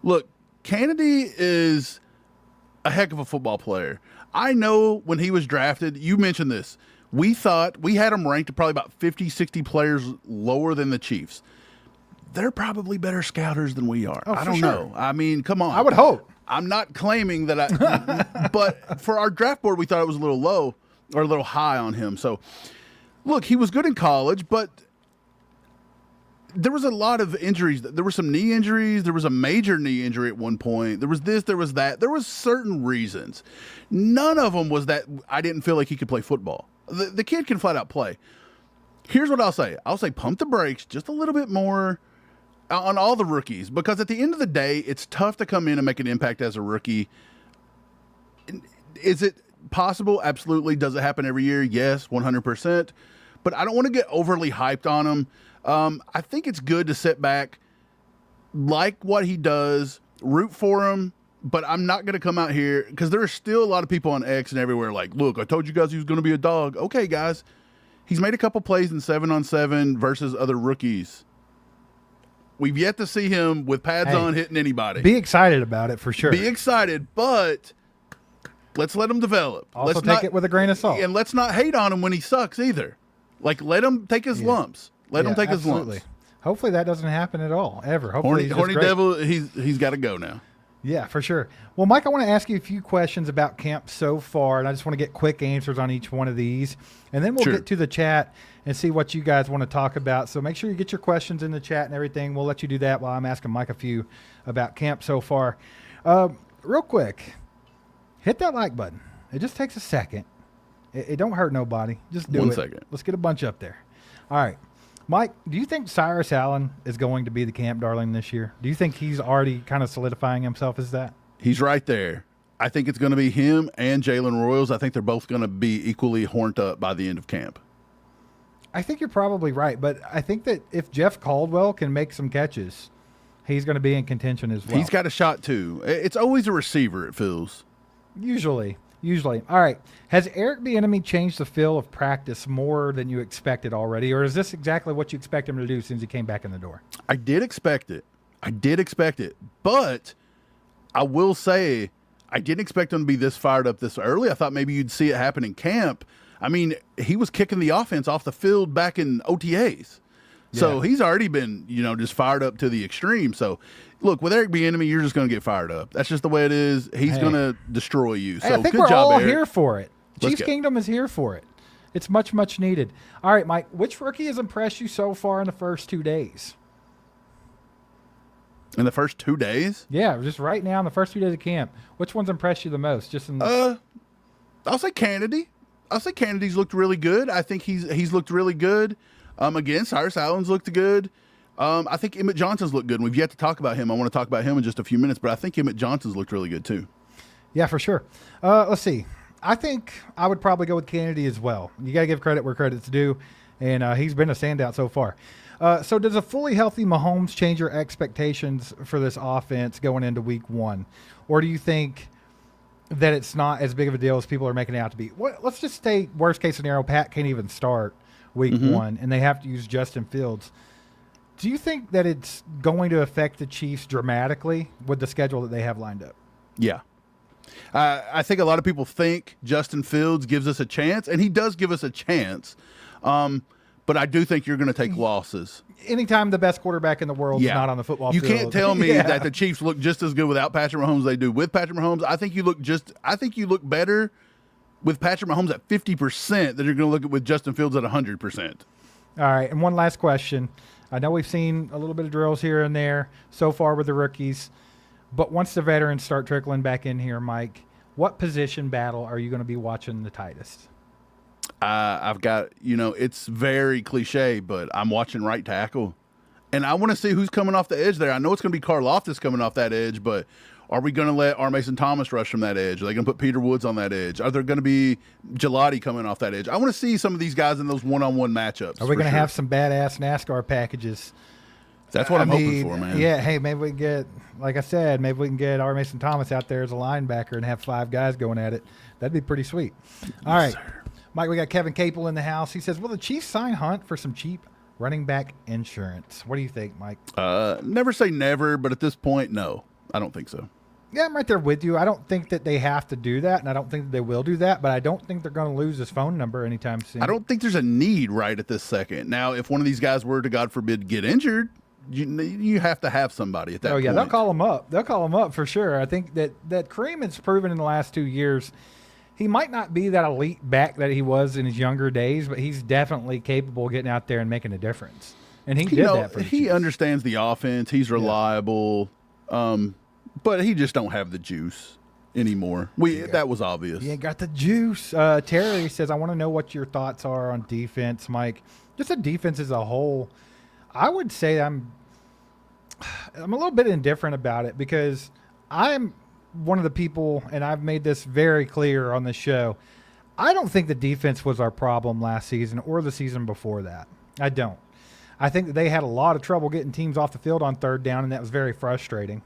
Look, Kennedy is a heck of a football player. I know when he was drafted, you mentioned this. We thought we had him ranked probably about 50, 60 players lower than the Chiefs. They're probably better scouters than we are. I don't know. I mean, come on. I would hope. I'm not claiming that but for our draft board, we thought it was a little low or a little high on him. So, look, he was good in college, but there was a lot of injuries. There were some knee injuries. There was a major knee injury at one point. There was this, there was that. There was certain reasons. None of them was that I didn't feel like he could play football. The kid can flat out play. Here's what I'll say. I'll say pump the brakes just a little bit more on all the rookies, because at the end of the day, it's tough to come in and make an impact as a rookie. Is it possible? Absolutely. Does it happen every year? Yes, 100%. But I don't want to get overly hyped on him. I think it's good to sit back, like what he does, root for him, but I'm not going to come out here because there are still a lot of people on X and everywhere like, look, I told you guys he was going to be a dog. Okay, guys. He's made a couple plays in 7-on-7 versus other rookies. We've yet to see him with pads on hitting anybody. Be excited about it for sure. Be excited, but let's let him develop. Also let's take it with a grain of salt. And let's not hate on him when he sucks either. Like, let him take his lumps. Let him take his lumps. Hopefully that doesn't happen at all, ever. Hopefully Horny Devil, he's got to go now. Yeah, for sure. Well, Mike, I want to ask you a few questions about camp so far, and I just want to get quick answers on each one of these. And then we'll get to the chat and see what you guys want to talk about. So make sure you get your questions in the chat and everything. We'll let you do that while I'm asking Mike a few about camp so far. Real quick, hit that like button. It just takes a second. It don't hurt nobody. Just do it. 1 second. Let's get a bunch up there. All right. Mike, do you think Cyrus Allen is going to be the camp darling this year? Do you think he's already kind of solidifying himself as that? He's right there. I think it's going to be him and Jalen Royals. I think they're both going to be equally horned up by the end of camp. I think you're probably right, but I think that if Jeff Caldwell can make some catches, he's going to be in contention as well. He's got a shot too. It's always a receiver, it feels. Usually. All right. Has Eric Bieniemy changed the feel of practice more than you expected already, or is this exactly what you expect him to do since he came back in the door? I did expect it. But I will say I didn't expect him to be this fired up this early. I thought maybe you'd see it happen in camp. I mean, he was kicking the offense off the field back in OTAs. So he's already been, just fired up to the extreme. So, look, with Eric Bieniemy, you're just going to get fired up. That's just the way it is. He's going to destroy you. So, I think good we're job, all Eric. here for it. Chiefs Kingdom is here for it. It's much, much needed. All right, Mike, which rookie has impressed you so far in the first 2 days? In the first 2 days? Yeah, just right now in the first 2 days of camp. Which one's impressed you the most? I'll say Kennedy. Kennedy's looked really good. I think he's looked really good. Again, Cyrus Allen's looked good. I think Emmett Johnson's looked good. And we've yet to talk about him. I want to talk about him in just a few minutes, but I think Emmett Johnson's looked really good too. Yeah, for sure. Let's see. I think I would probably go with Kennedy as well. You got to give credit where credit's due, and he's been a standout so far. So does a fully healthy Mahomes change your expectations for this offense going into week one? Or do you think that it's not as big of a deal as people are making it out to be? Let's just say worst case scenario, Pat can't even start week one, and they have to use Justin Fields. Do you think that it's going to affect the Chiefs dramatically with the schedule that they have lined up? Yeah. I think a lot of people think Justin Fields gives us a chance, and he does give us a chance. But I do think you're going to take losses. Anytime the best quarterback in the world is not on the football field. You can't tell me that the Chiefs look just as good without Patrick Mahomes as they do with Patrick Mahomes. I think you look better with Patrick Mahomes at 50% than you're going to look at with Justin Fields at 100%. All right, and one last question. I know we've seen a little bit of drills here and there so far with the rookies, but once the veterans start trickling back in here, Mike, what position battle are you going to be watching the tightest? I've got, it's very cliche, but I'm watching right tackle. And I want to see who's coming off the edge there. I know it's going to be Karlaftis coming off that edge, but are we going to let R. Mason Thomas rush from that edge? Are they going to put Peter Woods on that edge? Are there going to be Gelati coming off that edge? I want to see some of these guys in those one-on-one matchups. Are we going to have some badass NASCAR packages? That's what I'm hoping for, man. Yeah, hey, maybe we can get, like I said, maybe we can get R. Mason Thomas out there as a linebacker and have 5 guys going at it. That'd be pretty sweet. All right, sir. Mike, we got Kevin Capel in the house. He says, will the Chiefs sign Hunt for some cheap running back insurance? What do you think, Mike? Never say never, but at this point, no. I don't think so. Yeah, I'm right there with you. I don't think that they have to do that, and I don't think that they will do that, but I don't think they're going to lose his phone number anytime soon. I don't think there's a need right at this second. Now, if one of these guys were to, God forbid, get injured, you have to have somebody at that point. Oh, yeah, they'll call him up. They'll call him up for sure. I think that Kareem has proven in the last 2 years he might not be that elite back that he was in his younger days, but he's definitely capable of getting out there and making a difference. And he did that for the He Chiefs. understands the offense. He's reliable. But he just don't have the juice anymore. That was obvious. He ain't got the juice. Terry says, I want to know what your thoughts are on defense, Mike. Just the defense as a whole. I would say I'm a little bit indifferent about it because I'm one of the people, and I've made this very clear on the show, I don't think the defense was our problem last season or the season before that. I don't. I think that they had a lot of trouble getting teams off the field on third down, and that was very frustrating.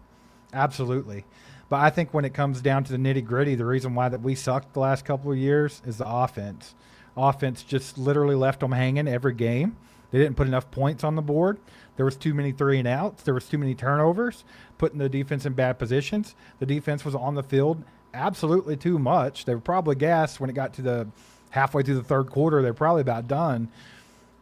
Absolutely. But I think when it comes down to the nitty-gritty, the reason why that we sucked the last couple of years is the offense. Offense just literally left them hanging every game. They didn't put enough points on the board. There was too many 3-and-outs. There was too many turnovers, putting the defense in bad positions. The defense was on the field absolutely too much. They were probably gassed when it got to the halfway through the third quarter. They're probably about done.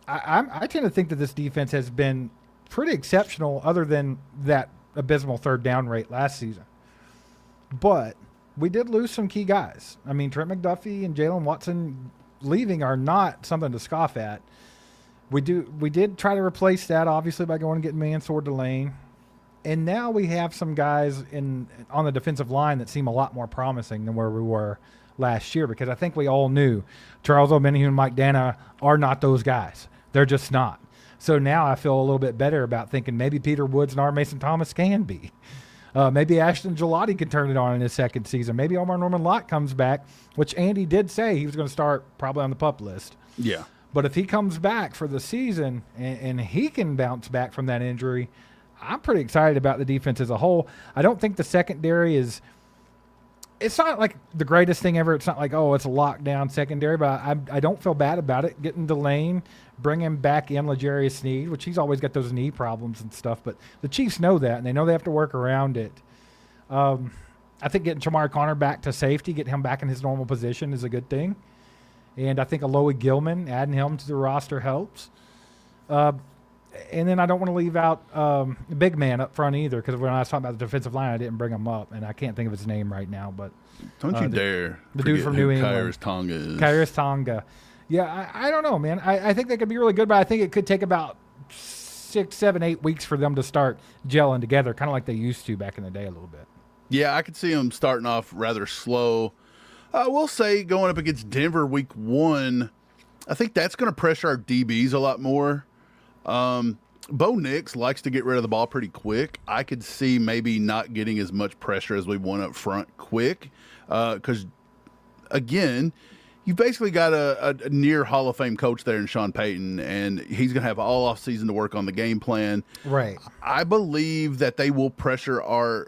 I tend to think that this defense has been pretty exceptional other than that abysmal third down rate last season. But we did lose some key guys. I mean, Trent McDuffie and Jalen Watson leaving are not something to scoff at. We did try to replace that, obviously, by going and getting Mansour Delane. And now we have some guys on the defensive line that seem a lot more promising than where we were last year, because I think we all knew Charles Omenihu and Mike Dana are not those guys. They're just not. So now I feel a little bit better about thinking maybe Peter Woods and R. Mason Thomas can be. Maybe Ashton Gelati can turn it on in his second season. Maybe Omar Norman Lott comes back, which Andy did say he was going to start probably on the PUP list. Yeah. But if he comes back for the season and he can bounce back from that injury, I'm pretty excited about the defense as a whole. I don't think the secondary is – it's not like the greatest thing ever. It's not like, oh, it's a lockdown secondary, but I don't feel bad about it. Getting Delane, bringing back in L'Jarius Sneed, which he's always got those knee problems and stuff, but the Chiefs know that, and they know they have to work around it. I think getting Shamar Connor back to safety, getting him back in his normal position is a good thing. And I think Alohi Gilman, adding him to the roster helps. And then I don't want to leave out the big man up front either, because when I was talking about the defensive line, I didn't bring him up, and I can't think of his name right now. But don't you dare. The dude from New England. Kairos Tonga is. Kairos Tonga. Yeah, I don't know, man. I think they could be really good, but I think it could take about 6, 7, 8 weeks for them to start gelling together, kind of like they used to back in the day a little bit. Yeah, I could see them starting off rather slow. We'll say going up against Denver week 1, I think that's going to pressure our DBs a lot more. Bo Nix likes to get rid of the ball pretty quick. I could see maybe not getting as much pressure as we want up front quick. Because, again, you've basically got a near Hall of Fame coach there in Sean Payton, and he's going to have all off season to work on the game plan. Right. I believe that they will pressure our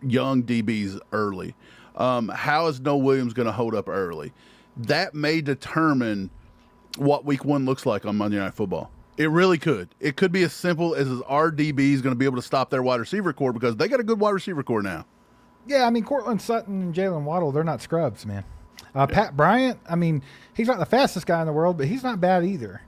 young DBs early. How is Noah Williams going to hold up early? That may determine what week 1 looks like on Monday Night Football. It really could. It could be as simple as our DB is going to be able to stop their wide receiver core, because they got a good wide receiver core now. Yeah, I mean, Cortland Sutton and Jalen Waddle, they're not scrubs, man. Pat Bryant, I mean, he's not the fastest guy in the world, but he's not bad either.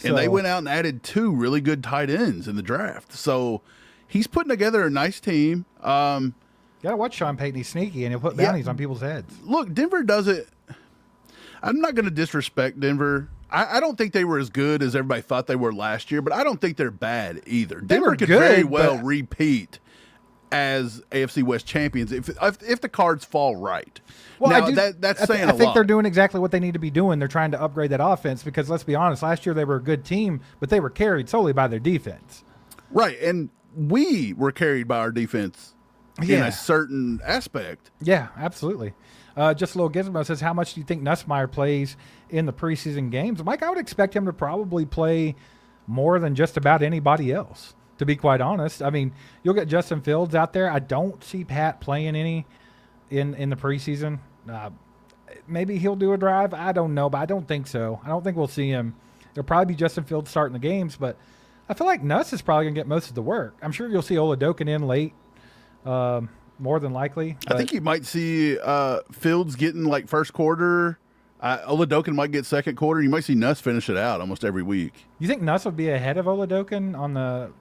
And they went out and added 2 really good tight ends in the draft. So he's putting together a nice team. Got to watch Sean Payton. He's sneaky, and he'll put bounties on people's heads. Look, Denver does it. I'm not going to disrespect Denver. I don't think they were as good as everybody thought they were last year, but I don't think they're bad either. Denver could very well repeat as AFC West champions if the cards fall right. Well, now, that's saying a lot. I think they're doing exactly what they need to be doing. They're trying to upgrade that offense because, let's be honest, last year they were a good team, but they were carried solely by their defense. Right, and we were carried by our defense in a certain aspect. Yeah, absolutely. Just a little gizmo says, how much do you think Nussmeier plays in the preseason games? Mike, I would expect him to probably play more than just about anybody else, to be quite honest. I mean, you'll get Justin Fields out there. I don't see Pat playing any in the preseason. Maybe he'll do a drive. I don't know, but I don't think so. I don't think we'll see him. It'll probably be Justin Fields starting the games, but I feel like Nuss is probably going to get most of the work. I'm sure you'll see Oladokin in late, more than likely. I think you might see Fields getting like first quarter. Oladokin might get second quarter. You might see Nuss finish it out almost every week. You think Nuss would be ahead of Oladokin on the...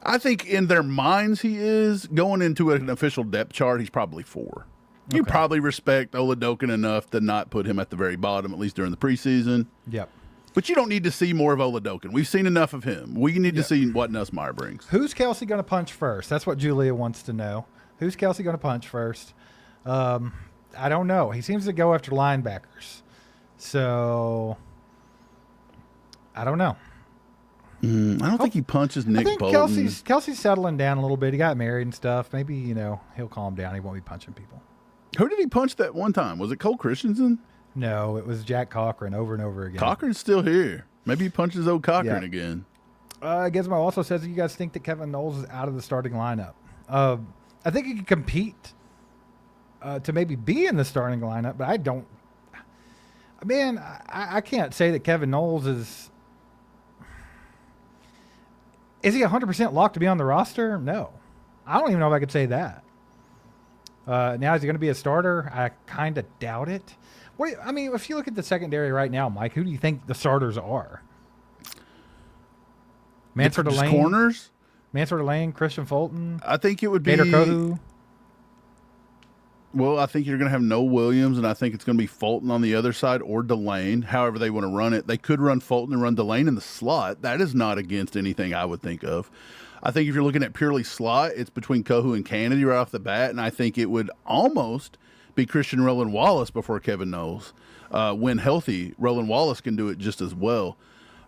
I think in their minds he is. Going into an official depth chart, he's probably 4. You probably respect Oladokin enough to not put him at the very bottom, at least during the preseason. Yep. But you don't need to see more of Oladokin. We've seen enough of him. We need to see what Nussmeier brings. Who's Kelsey going to punch first? That's what Julia wants to know. Who's Kelsey going to punch first? I don't know. He seems to go after linebackers. So, I don't know. I don't think he punches Nick Bolton. I think Kelsey's settling down a little bit. He got married and stuff. Maybe, he'll calm down. He won't be punching people. Who did he punch that one time? Was it Cole Christensen? No, it was Jack Cochran over and over again. Cochran's still here. Maybe he punches old Cochran again. Gizmo also says, you guys think that Kevin Knowles is out of the starting lineup? I think he could compete to maybe be in the starting lineup, but I don't. Man, I can't say that Kevin Knowles is. Is he 100% locked to be on the roster? No. I don't even know if I could say that. Now, is he going to be a starter? I kind of doubt it. If you look at the secondary right now, Mike, who do you think the starters are? Mansard Lane, corners? Mansard Lane, Christian Fulton. I think it would be. Bader Kohu. Well, I think you're going to have Noah Williams, and I think it's going to be Fulton on the other side or Delane, however they want to run it. They could run Fulton and run Delane in the slot. That is not against anything I would think of. I think if you're looking at purely slot, it's between Kohu and Kennedy right off the bat, and I think it would almost be Christian Roland Wallace before Kevin Knowles. When healthy, Roland Wallace can do it just as well.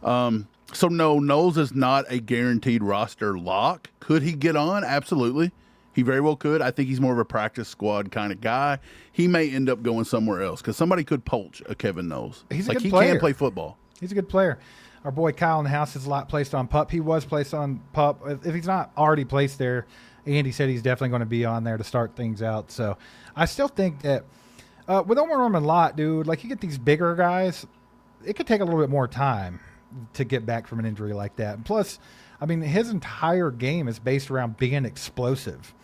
So, no, Knowles is not a guaranteed roster lock. Could he get on? Absolutely. He very well could. I think he's more of a practice squad kind of guy. He may end up going somewhere else because somebody could poach a Kevin Knowles. He's a good player. He can play football. He's a good player. Our boy Kyle in the house is a lot placed on PUP. He was placed on PUP. If he's not already placed there, Andy said he's definitely going to be on there to start things out. So I still think that with Omar Norman Lott, dude, like you get these bigger guys, it could take a little bit more time to get back from an injury like that. And plus, his entire game is based around being explosive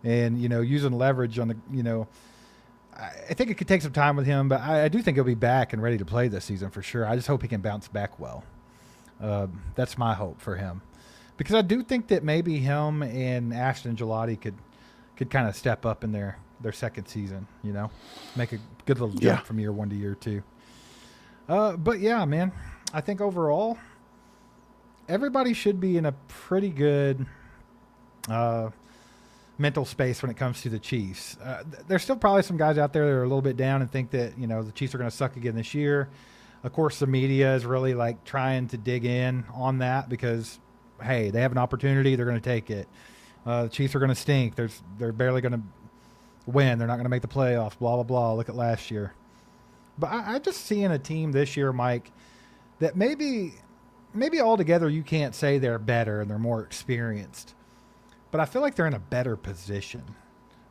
and, using leverage on the, I think it could take some time with him, but I do think he'll be back and ready to play this season for sure. I just hope he can bounce back well. That's my hope for him. Because I do think that maybe him and Ashton Gelati could kind of step up in their second season, make a good little jump from year 1 to year 2. But yeah, man, I think overall everybody should be in a pretty good mental space when it comes to the Chiefs. There's still probably some guys out there that are a little bit down and think that, the Chiefs are going to suck again this year. Of course, the media is really like trying to dig in on that because, hey, they have an opportunity. They're going to take it. The Chiefs are going to stink. They're barely going to win. They're not going to make the playoffs, blah, blah, blah. Look at last year. But I just see in a team this year, Mike, that maybe altogether you can't say they're better and they're more experienced. But I feel like they're in a better position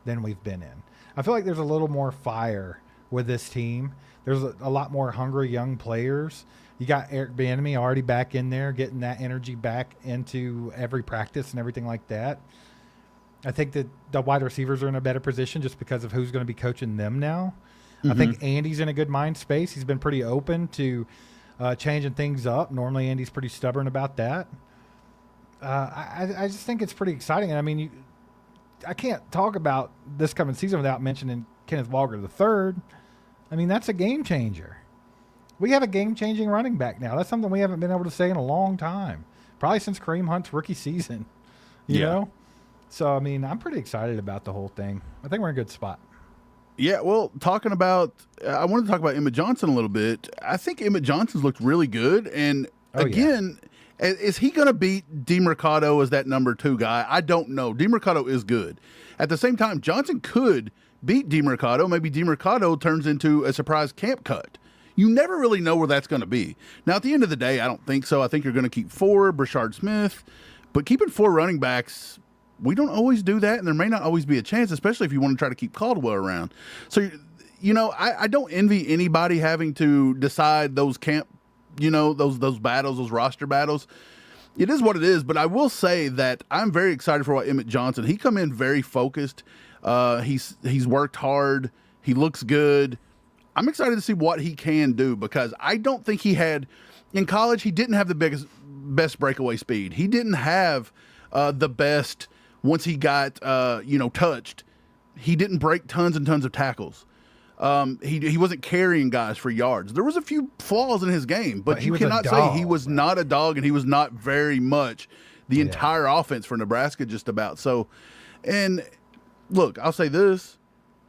than we've been in. I feel like there's a little more fire with this team. There's a lot more hungry young players. You got Eric Bieniemy already back in there, getting that energy back into every practice and everything like that. I think that the wide receivers are in a better position just because of who's going to be coaching them now. Mm-hmm. I think Andy's in a good mind space. He's been pretty open to changing things up. Normally Andy's pretty stubborn about that. I just think it's pretty exciting. I can't talk about this coming season without mentioning Kenneth Walker III. That's a game changer. We have a game-changing running back now. That's something we haven't been able to say in a long time, probably since Kareem Hunt's rookie season. You know, So, I mean, I'm pretty excited about the whole thing. I think we're in a good spot. Yeah, well, talking about, I wanted to talk about Emmett Johnson a little bit. I think Emmett Johnson's looked really good. And again, is he going to beat DeMercado as that number 2 guy? I don't know. DeMercado is good. At the same time, Johnson could beat DeMercado. Maybe DeMercado turns into a surprise camp cut. You never really know where that's going to be. Now, at the end of the day, I don't think so. I think you're going to keep 4, Brashard Smith. But keeping 4 running backs, we don't always do that, and there may not always be a chance, especially if you want to try to keep Caldwell around. So, I don't envy anybody having to decide those camp, those battles, those roster battles. It is what it is, but I will say that I'm very excited for what Emmett Johnson. He come in very focused. He's worked hard. He looks good. I'm excited to see what he can do because I don't think he had in college. He didn't have the best breakaway speed. He didn't have the best once he got touched. He didn't break tons and tons of tackles. He wasn't carrying guys for yards. There was a few flaws in his game, but you cannot say he was not a dog, and he was not very much the entire offense for Nebraska just about. So, and look, I'll say this.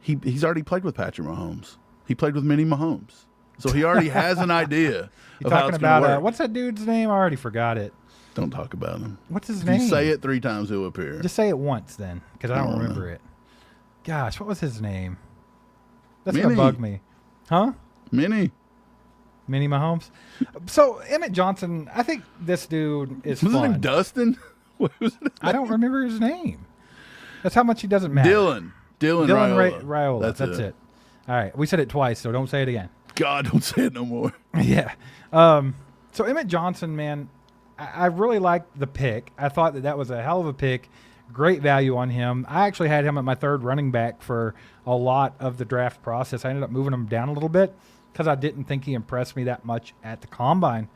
He's already played with Patrick Mahomes. He played with Minnie Mahomes. So he already has an idea of how it's going to work. What's that dude's name? I already forgot it. Don't talk about him. What's his name? If you say it 3 times, he'll appear. Just say it once then, because I don't remember it. Gosh, what was his name? That's going to bug me. Huh? Minnie Mahomes. So, Emmett Johnson, I think this dude is was fun. His name Dustin? What was his name? I don't remember his name. That's how much he doesn't matter. Dylan Raiola. That's it. All right. We said it twice, so don't say it again. God, don't say it no more. Yeah. So, Emmett Johnson, man, I really liked the pick. I thought that was a hell of a pick. Great value on him. I actually had him at my 3rd running back for a lot of the draft process. I ended up moving him down a little bit because I didn't think he impressed me that much at the combine.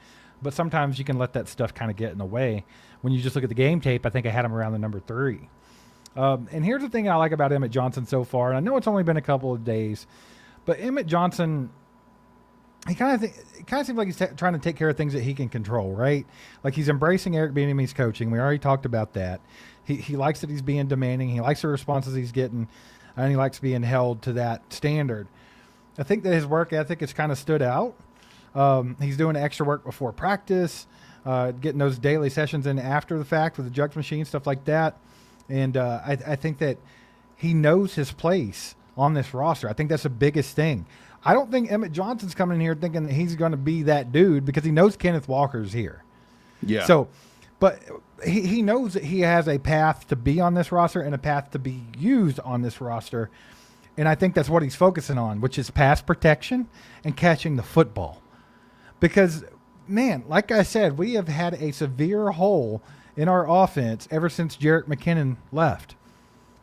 But sometimes you can let that stuff kind of get in the way. When you just look at the game tape, I think I had him around the number 3. And here's the thing I like about Emmett Johnson so far. And I know it's only been a couple of days, but Emmett Johnson, it kind of seems like he's trying to take care of things that he can control, right? Like he's embracing Eric Bieniemy's coaching. We already talked about that. He likes that he's being demanding. He likes the responses he's getting, and he likes being held to that standard. I think that his work ethic has kind of stood out. He's doing extra work before practice, getting those daily sessions in after the fact with the jugs machine, stuff like that. And I think that he knows his place on this roster. I think that's the biggest thing. I don't think Emmett Johnson's coming in here thinking that he's going to be that dude because he knows Kenneth Walker's here. Yeah. So, but he knows that he has a path to be on this roster and a path to be used on this roster. And I think that's what he's focusing on, which is pass protection and catching the football. Because, man, like I said, we have had a severe hole in our offense ever since Jerick McKinnon left.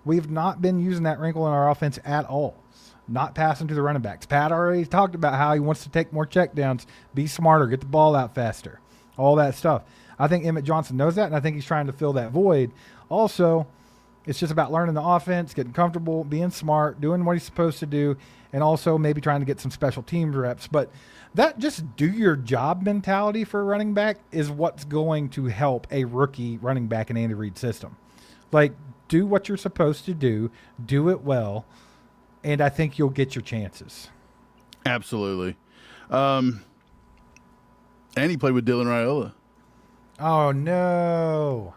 We've not been using that wrinkle in our offense at all. Not passing to the running backs. Pat already talked about how he wants to take more checkdowns, be smarter, get the ball out faster, all that stuff. I think Emmett Johnson knows that, and I think he's trying to fill that void. Also, it's just about learning the offense, getting comfortable, being smart, doing what he's supposed to do, and also maybe trying to get some special teams reps. But that just do your job mentality for a running back is what's going to help a rookie running back in Andy Reid's system. Like, do what you're supposed to do it well, and I think you'll get your chances. Absolutely. And he played with Dylan Raiola. Oh, no.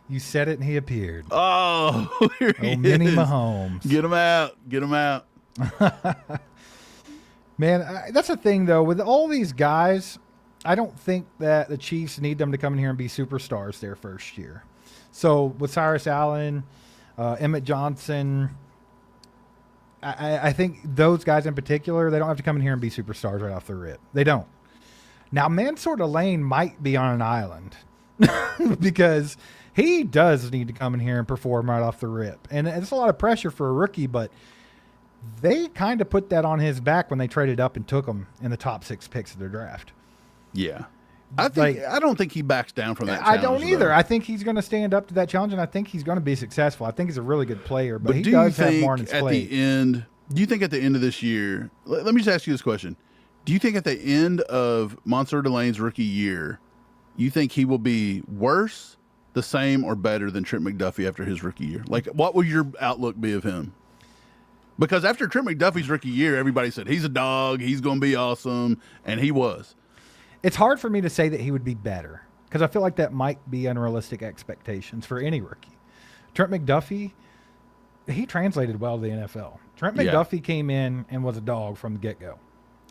You said it and he appeared. Oh, here he Minnie is. Mahomes. Get him out. Get him out. Man, that's the thing, though. With all these guys, I don't think that the Chiefs need them to come in here and be superstars their first year. So with Cyrus Allen, Emmett Johnson, I think those guys in particular, they don't have to come in here and be superstars right off the rip. They don't. Now, Mansour Lane might be on an island because he does need to come in here and perform right off the rip. And it's a lot of pressure for a rookie, but they kind of put that on his back when they traded up and took him in the top 6 picks of their draft. Yeah. I don't think he backs down from that challenge. I don't either. Though. I think he's going to stand up to that challenge, and I think he's going to be successful. I think he's a really good player, but he does have more on his plate. Do you think at the end of this year, let me just ask you this question. Do you think at the end of Mansour Lane's rookie year, you think he will be worse, the same or better than Trent McDuffie after his rookie year? Like, what would your outlook be of him? Because after Trent McDuffie's rookie year, everybody said he's a dog, he's going to be awesome, and he was. It's hard for me to say that he would be better because I feel like that might be unrealistic expectations for any rookie. Trent McDuffie, he translated well to the NFL. Trent McDuffie came in and was a dog from the get-go.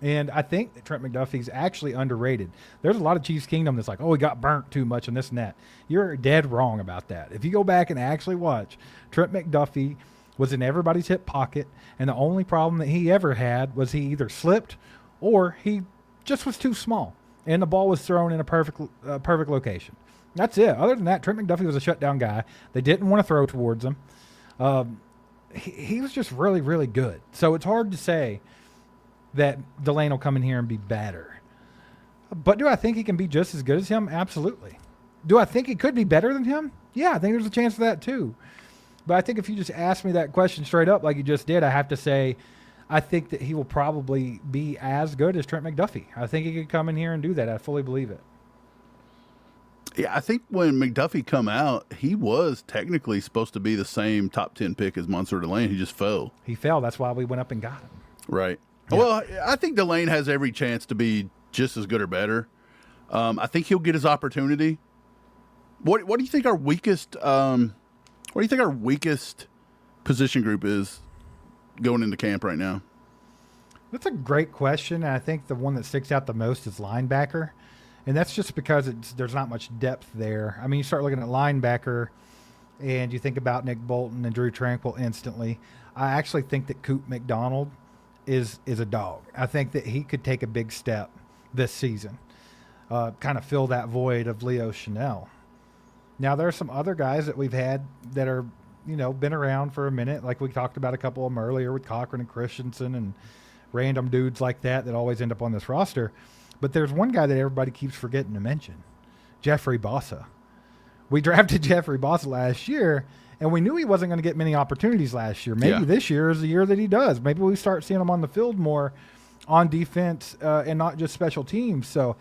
And I think that Trent McDuffie's actually underrated. There's a lot of Chiefs Kingdom that's like, oh, he got burnt too much and this and that. You're dead wrong about that. If you go back and actually watch, Trent McDuffie was in everybody's hip pocket, and the only problem that he ever had was he either slipped or he just was too small, and the ball was thrown in a perfect location. That's it. Other than that, Trent McDuffie was a shutdown guy. They didn't want to throw towards him. He was just really, really good. So it's hard to say that Delane will come in here and be better. But do I think he can be just as good as him? Absolutely. Do I think he could be better than him? Yeah, I think there's a chance of that too. But I think if you just ask me that question straight up like you just did, I have to say I think that he will probably be as good as Trent McDuffie. I think he could come in here and do that. I fully believe it. Yeah, I think when McDuffie come out, he was technically supposed to be the same top 10 pick as Monsieur Delane. He just fell. He fell. That's why we went up and got him. Right. Yeah. Well, I think Delane has every chance to be just as good or better. I think he'll get his opportunity. What do you think our weakest? What do you think our weakest position group is going into camp right now? That's a great question. And I think the one that sticks out the most is linebacker. And that's just because there's not much depth there. I mean, you start looking at linebacker and you think about Nick Bolton and Drew Tranquill instantly. I actually think that Coop McDonald is a dog. I think that he could take a big step this season, kind of fill that void of Leo Chanel. Now, there are some other guys that we've had that are, been around for a minute. Like we talked about a couple of them earlier with Cochran and Christensen and random dudes like that always end up on this roster. But there's one guy that everybody keeps forgetting to mention, Jeffrey Bossa. We drafted Jeffrey Bossa last year, and we knew he wasn't going to get many opportunities last year. Maybe this year is the year that he does. Maybe we start seeing him on the field more on defense and not just special teams. So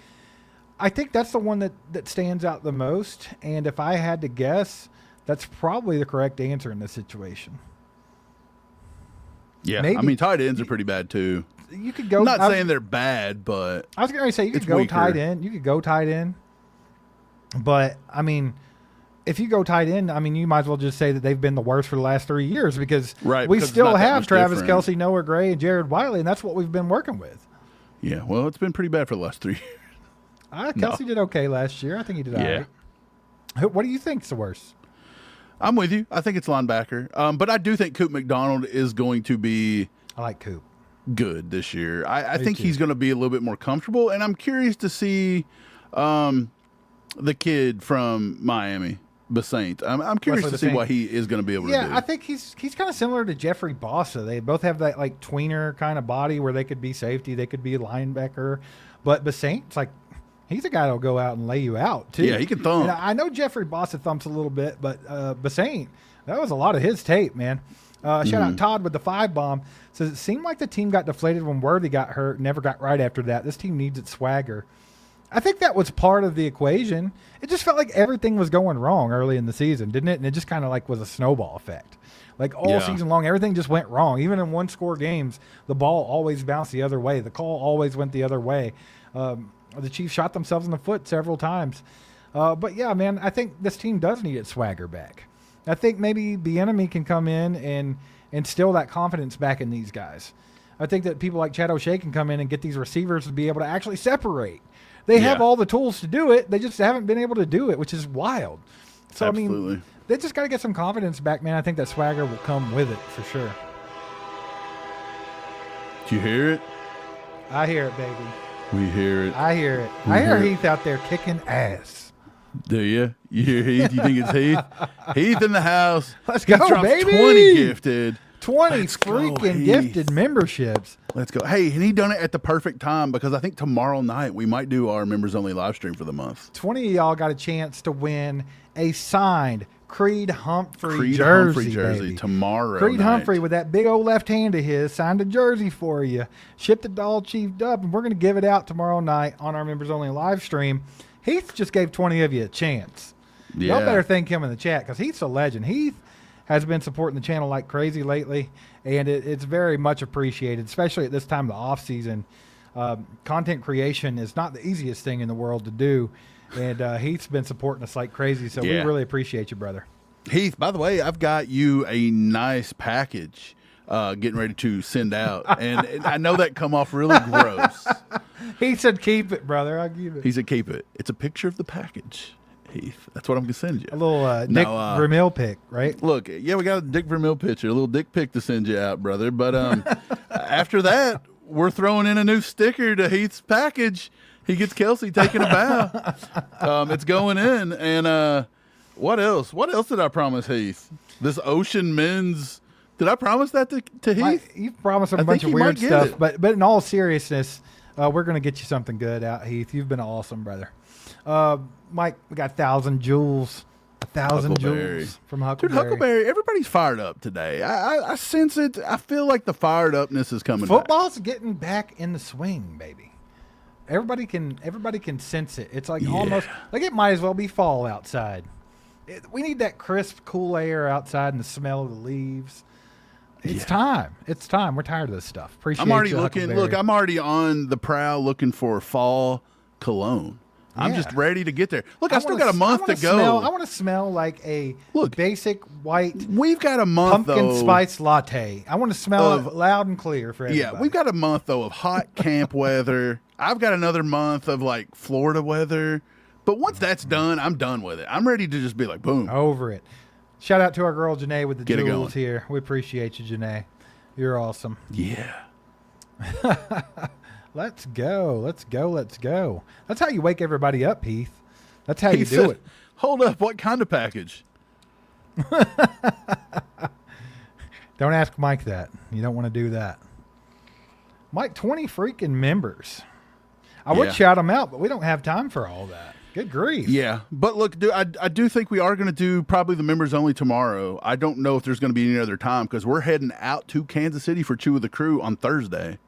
I think that's the one that stands out the most. And if I had to guess, that's probably the correct answer in this situation. Yeah, Maybe. I mean, tight ends are pretty bad too. You could go. I'm not saying they're bad, but I was going to say you could go weaker. tight end. You could go tight end. But, I mean, if you go tight end, I mean, you might as well just say that they've been the worst for the last 3 years because we still have Travis Kelce, Noah Gray, and Jared Wiley, and that's what we've been working with. Yeah, well, it's been pretty bad for the last 3 years. Kelsey did okay last year. I think he did all right. What do you think's the worst? I'm with you. I think it's linebacker. But I do think Coop McDonald is going to be I like Coop. Good this year. I think he's going to be a little bit more comfortable, and I'm curious to see the kid from Miami, Basaint. I'm curious to see what he is going to be able to do. Yeah, I think he's kind of similar to Jeffrey Bossa. They both have that like tweener kind of body where they could be safety, they could be a linebacker, but Basaint's like he's a guy that'll go out and lay you out too. Yeah, he can thump. And I know Jeffrey Bossa thumps a little bit, but Basaint, that was a lot of his tape, man. Shout out Todd with the 5-bomb. Says it seemed like the team got deflated when Worthy got hurt, never got right after that. This team needs its swagger. I think that was part of the equation. It just felt like everything was going wrong early in the season, didn't it? And it just kind of like was a snowball effect. Like all season long, everything just went wrong. Even in one-score games, the ball always bounced the other way. The call always went the other way. The Chiefs shot themselves in the foot several times. But, yeah, man, I think this team does need its swagger back. I think maybe Bieniemy can come in and instill that confidence back in these guys. I think that people like Chad O'Shea can come in and get these receivers to be able to actually separate. They have all the tools to do it. They just haven't been able to do it, which is wild. So, Absolutely. I mean, they just got to get some confidence back, man. I think that swagger will come with it for sure. Do you hear it? I hear it, baby. We hear it. I hear it. I hear Heath out there kicking ass. Do you? You hear Heath? You think it's Heath? Heath in the house. Let's go, baby. 20 gifted. 20 Let's freaking go, gifted memberships. Let's go. Hey, and he done it at the perfect time because I think tomorrow night we might do our members only live stream for the month. 20 of y'all got a chance to win a signed Creed Humphrey jersey baby. Tomorrow Creed night. Humphrey with that big old left hand of his signed a jersey for you. Shipped it all chiefed up, and we're going to give it out tomorrow night on our members only live stream. Heath just gave 20 of you a chance. Y'all Yeah. better thank him in the chat because Heath's a legend. Heath has been supporting the channel like crazy lately, and it's very much appreciated, especially at this time of the off season. Content creation is not the easiest thing in the world to do, and Heath's been supporting us like crazy, so we Yeah. really appreciate you, brother. Heath, by the way, I've got you a nice package getting ready to send out. And I know that come off really gross. He said, "Keep it, brother. I'll give it." He said, keep it. It's a picture of the package, Heath. That's what I'm going to send you. A little Nick Vermeil pic, right? Look, yeah, we got a Dick Vermeil picture, a little dick pic to send you out, brother. But after that, we're throwing in a new sticker to Heath's package. He gets Kelsey taking a bow. It's going in. And what else? What else did I promise Heath? This Ocean Men's. Did I promise that to Heath? You've promised him I a bunch think of he weird might get stuff, it. but in all seriousness, we're going to get you something good out, Heath. You've been awesome, brother. Mike, we got 1,000 joules. 1,000 Huckleberry. joules from Huckleberry. Dude, Huckleberry, everybody's fired up today. I sense it. I feel like the fired upness is coming back. Football's getting back in the swing, baby. Everybody can sense it. It's like almost like it might as well be fall outside. We need that crisp, cool air outside and the smell of the leaves. It's time. It's time. We're tired of this stuff. Appreciate I'm already you, looking. Huckleberry. Look, I'm already on the prowl looking for fall cologne. I'm just ready to get there. Look, I still got a month to go. I want to smell like a Look, basic white We've got a month pumpkin though. spice latte. I want to smell it loud and clear for everybody. Yeah, we've got a month though of hot camp weather. I've got another month of like Florida weather. But once that's done, I'm done with it. I'm ready to just be like, boom. Over it. Shout out to our girl Janae with the Get it jewels going. here. We appreciate you, Janae. You're awesome. Yeah. Let's go. Let's go. Let's go. That's how you wake everybody up, Heath. That's how He you do said, it. Hold up, what kind of package? Don't ask Mike that. You don't want to do that. Mike, 20 freaking members. I would Yeah. shout them out, but we don't have time for all that. Good grief. Yeah, but look, dude, I do think we are going to do probably the members only tomorrow. I don't know if there's going to be any other time because we're heading out to Kansas City for Chew with the Crew on Thursday.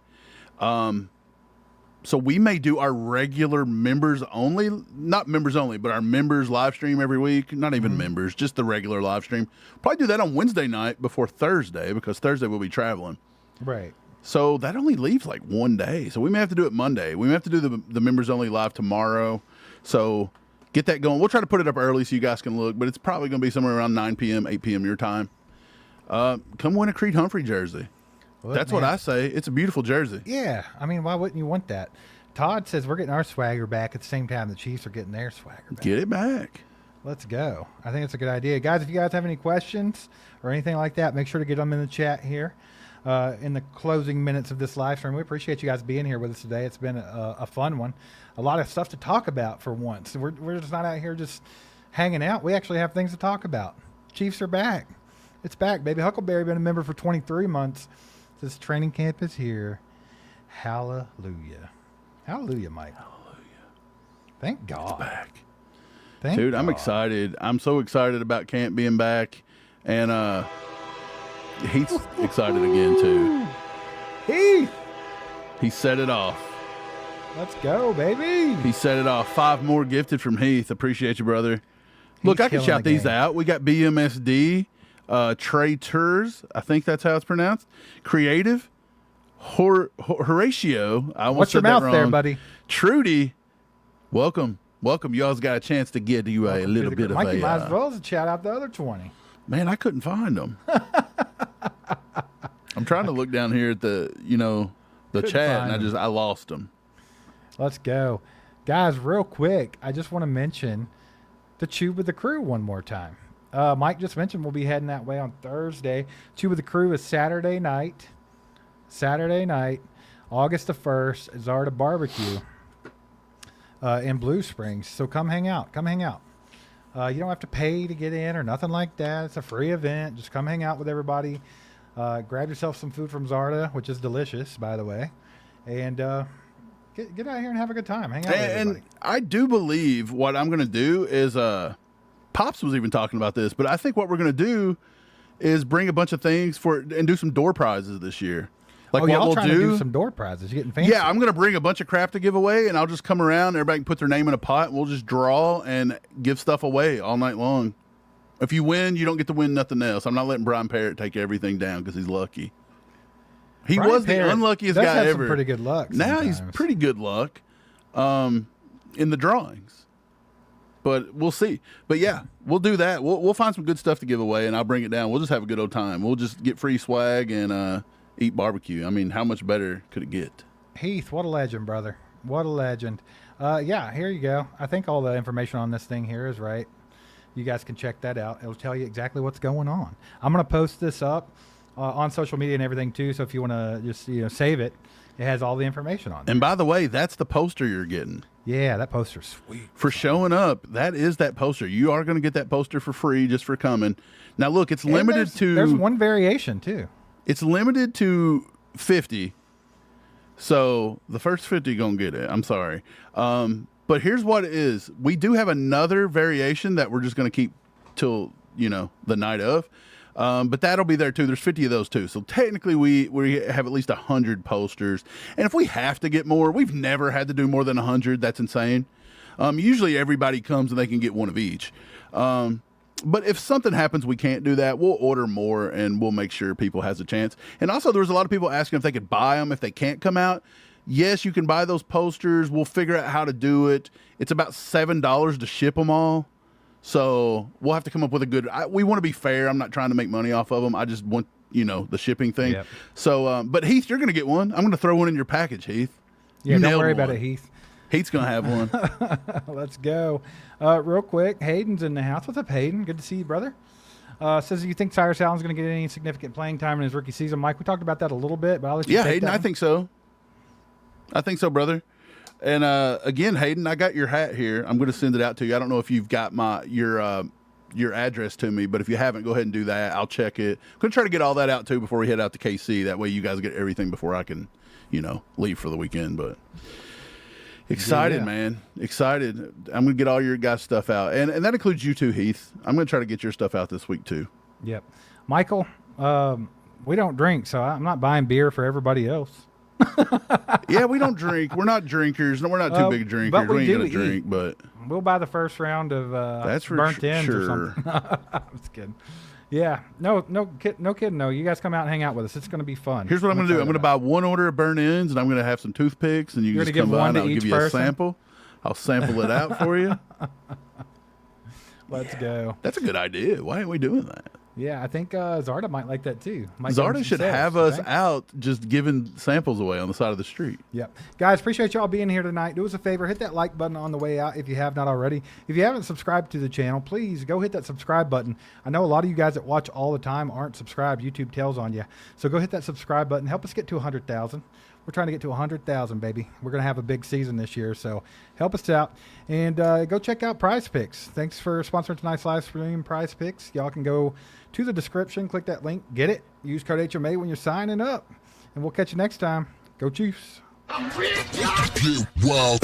So we may do our regular members only, not members only, but our members live stream every week. Not even members, just the regular live stream. Probably do that on Wednesday night before Thursday because Thursday we'll be traveling. Right. So that only leaves like one day. So we may have to do it Monday. We may have to do the members only live tomorrow. So get that going. We'll try to put it up early so you guys can look, but it's probably going to be somewhere around 9 p.m., 8 p.m. your time. Come win a Creed Humphrey jersey. Well, That's what I say. It's a beautiful jersey. Yeah. I mean, why wouldn't you want that? Todd says we're getting our swagger back at the same time the Chiefs are getting their swagger back. Get it back. Let's go. I think it's a good idea. Guys, if you guys have any questions or anything like that, make sure to get them in the chat here in the closing minutes of this live stream. We appreciate you guys being here with us today. It's been a fun one. A lot of stuff to talk about for once. We're just not out here just hanging out. We actually have things to talk about. Chiefs are back. It's back, baby. Huckleberry been a member for 23 months. This training camp is here. Hallelujah. Hallelujah, Mike. Hallelujah. Thank God. Back. Thank Dude, I'm God. excited. I'm so excited about camp being back. And Heath's excited again, too. Heath, He set it off. let's go, baby. He set it off. 5 more gifted from Heath. Appreciate you, brother. Look, I can killing shout the these game. out. We got BMSD, Trey Tours. I think that's how it's pronounced. Creative, Horatio. I almost What's your said that mouth there, wrong. buddy? Trudy, welcome. Welcome. Y'all's got a chance to get you a little bit of Mikey a. might as well shout out the other 20. Man, I couldn't find them. I'm trying to look down here at the Couldn't chat, find and I lost them. Let's go. Guys, real quick, I just want to mention the Chew with the Crew one more time. Mike just mentioned we'll be heading that way on Thursday. Chew with the Crew is Saturday night. August the 1st, Zarda Barbecue in Blue Springs. So come hang out. You don't have to pay to get in or nothing like that. It's a free event. Just come hang out with everybody. Grab yourself some food from Zarda, which is delicious, by the way. And get out here and have a good time. Hang out with everybody. And I do believe what I'm going to do is, Pops was even talking about this, but I think what we're going to do is bring a bunch of things and do some door prizes this year. Like oh, what y'all we'll trying to do some door prizes. You're getting fancy. Yeah, I'm going to bring a bunch of crap to give away, and I'll just come around. Everybody can put their name in a pot, and we'll just draw and give stuff away all night long. If you win, you don't get to win nothing else. I'm not letting Brian Parrott take everything down because he's lucky. He Brian was Parrott the unluckiest does guy have ever. Some pretty good luck. Now sometimes. he's pretty good luck in the drawings. But we'll see. But yeah, we'll do that. We'll find some good stuff to give away, and I'll bring it down. We'll just have a good old time. We'll just get free swag and eat barbecue. I mean, how much better could it get? Heath, what a legend, brother. What a legend. Yeah, here you go. I think all the information on this thing here is right. You guys can check that out. It'll tell you exactly what's going on. I'm going to post this up on social media and everything too. So if you want to just save it, it has all the information on it. And by the way, that's the poster you're getting. Yeah, that poster's sweet. For showing up, that is that poster. You are going to get that poster for free just for coming. Now, look, it's limited to... There's one variation, too. It's limited to 50. So the first 50 going to get it. I'm sorry. But here's what it is. We do have another variation that we're just going to keep till, the night of. But that'll be there too. There's 50 of those too. So technically we have at least 100 posters. And if we have to get more, we've never had to do more than 100. That's insane. Usually everybody comes and they can get one of each. But if something happens, we can't do that. We'll order more and we'll make sure people has a chance. And also there was a lot of people asking if they could buy them if they can't come out. Yes, you can buy those posters. We'll figure out how to do it. It's about $7 to ship them all. So we'll have to come up with a good, we want to be fair. I'm not trying to make money off of them. I just want, the shipping thing. Yep. So, but Heath, you're going to get one. I'm going to throw one in your package, Heath. Yeah, don't worry about it, Heath. Heath's going to have one. Let's go. Real quick, Hayden's in the house. What's up, Hayden? Good to see you, brother. Says, you think Cyrus Allen's going to get any significant playing time in his rookie season? Mike, we talked about that a little bit, but I'll let you take Hayden, that I think so. I think so, brother. And again, Hayden, I got your hat here. I'm going to send it out to you. I don't know if you've got your address to me, but if you haven't, go ahead and do that. I'll check it. I'm going to try to get all that out too before we head out to KC. That way you guys get everything before I can, leave for the weekend. But excited, man. Excited. I'm going to get all your guys' stuff out. And that includes you too, Heath. I'm going to try to get your stuff out this week too. Yep. Michael, we don't drink, so I'm not buying beer for everybody else. Yeah, we don't drink. We're not drinkers. No, we're not too big drinkers. But we ain't going to drink, but we'll buy the first round of that's for burnt ends sure. or something. I'm just kidding. Yeah, no kidding. No, you guys come out and hang out with us. It's going to be fun. Here's what I'm going to do. I'm going to buy one order of burnt ends, and I'm going to have some toothpicks, and you You're just gonna come give by one and to I'll each give you a person? sample. I'll sample it out for you. Let's go. That's a good idea. Why aren't we doing that? Yeah, I think Zarda might like that too. Might give him Zarda some should sales, have us out just giving samples away on the side of the street. Yep. Guys, appreciate y'all being here tonight. Do us a favor, hit that like button on the way out if you have not already. If you haven't subscribed to the channel, please go hit that subscribe button. I know a lot of you guys that watch all the time aren't subscribed. YouTube tells on you. So go hit that subscribe button. Help us get to 100,000. We're trying to get to 100,000, baby. We're going to have a big season this year, so help us out. And go check out Prize Picks. Thanks for sponsoring tonight's live stream, Prize Picks. Y'all can go to the description, click that link, get it. Use code HMA when you're signing up. And we'll catch you next time. Go Chiefs. Get wild.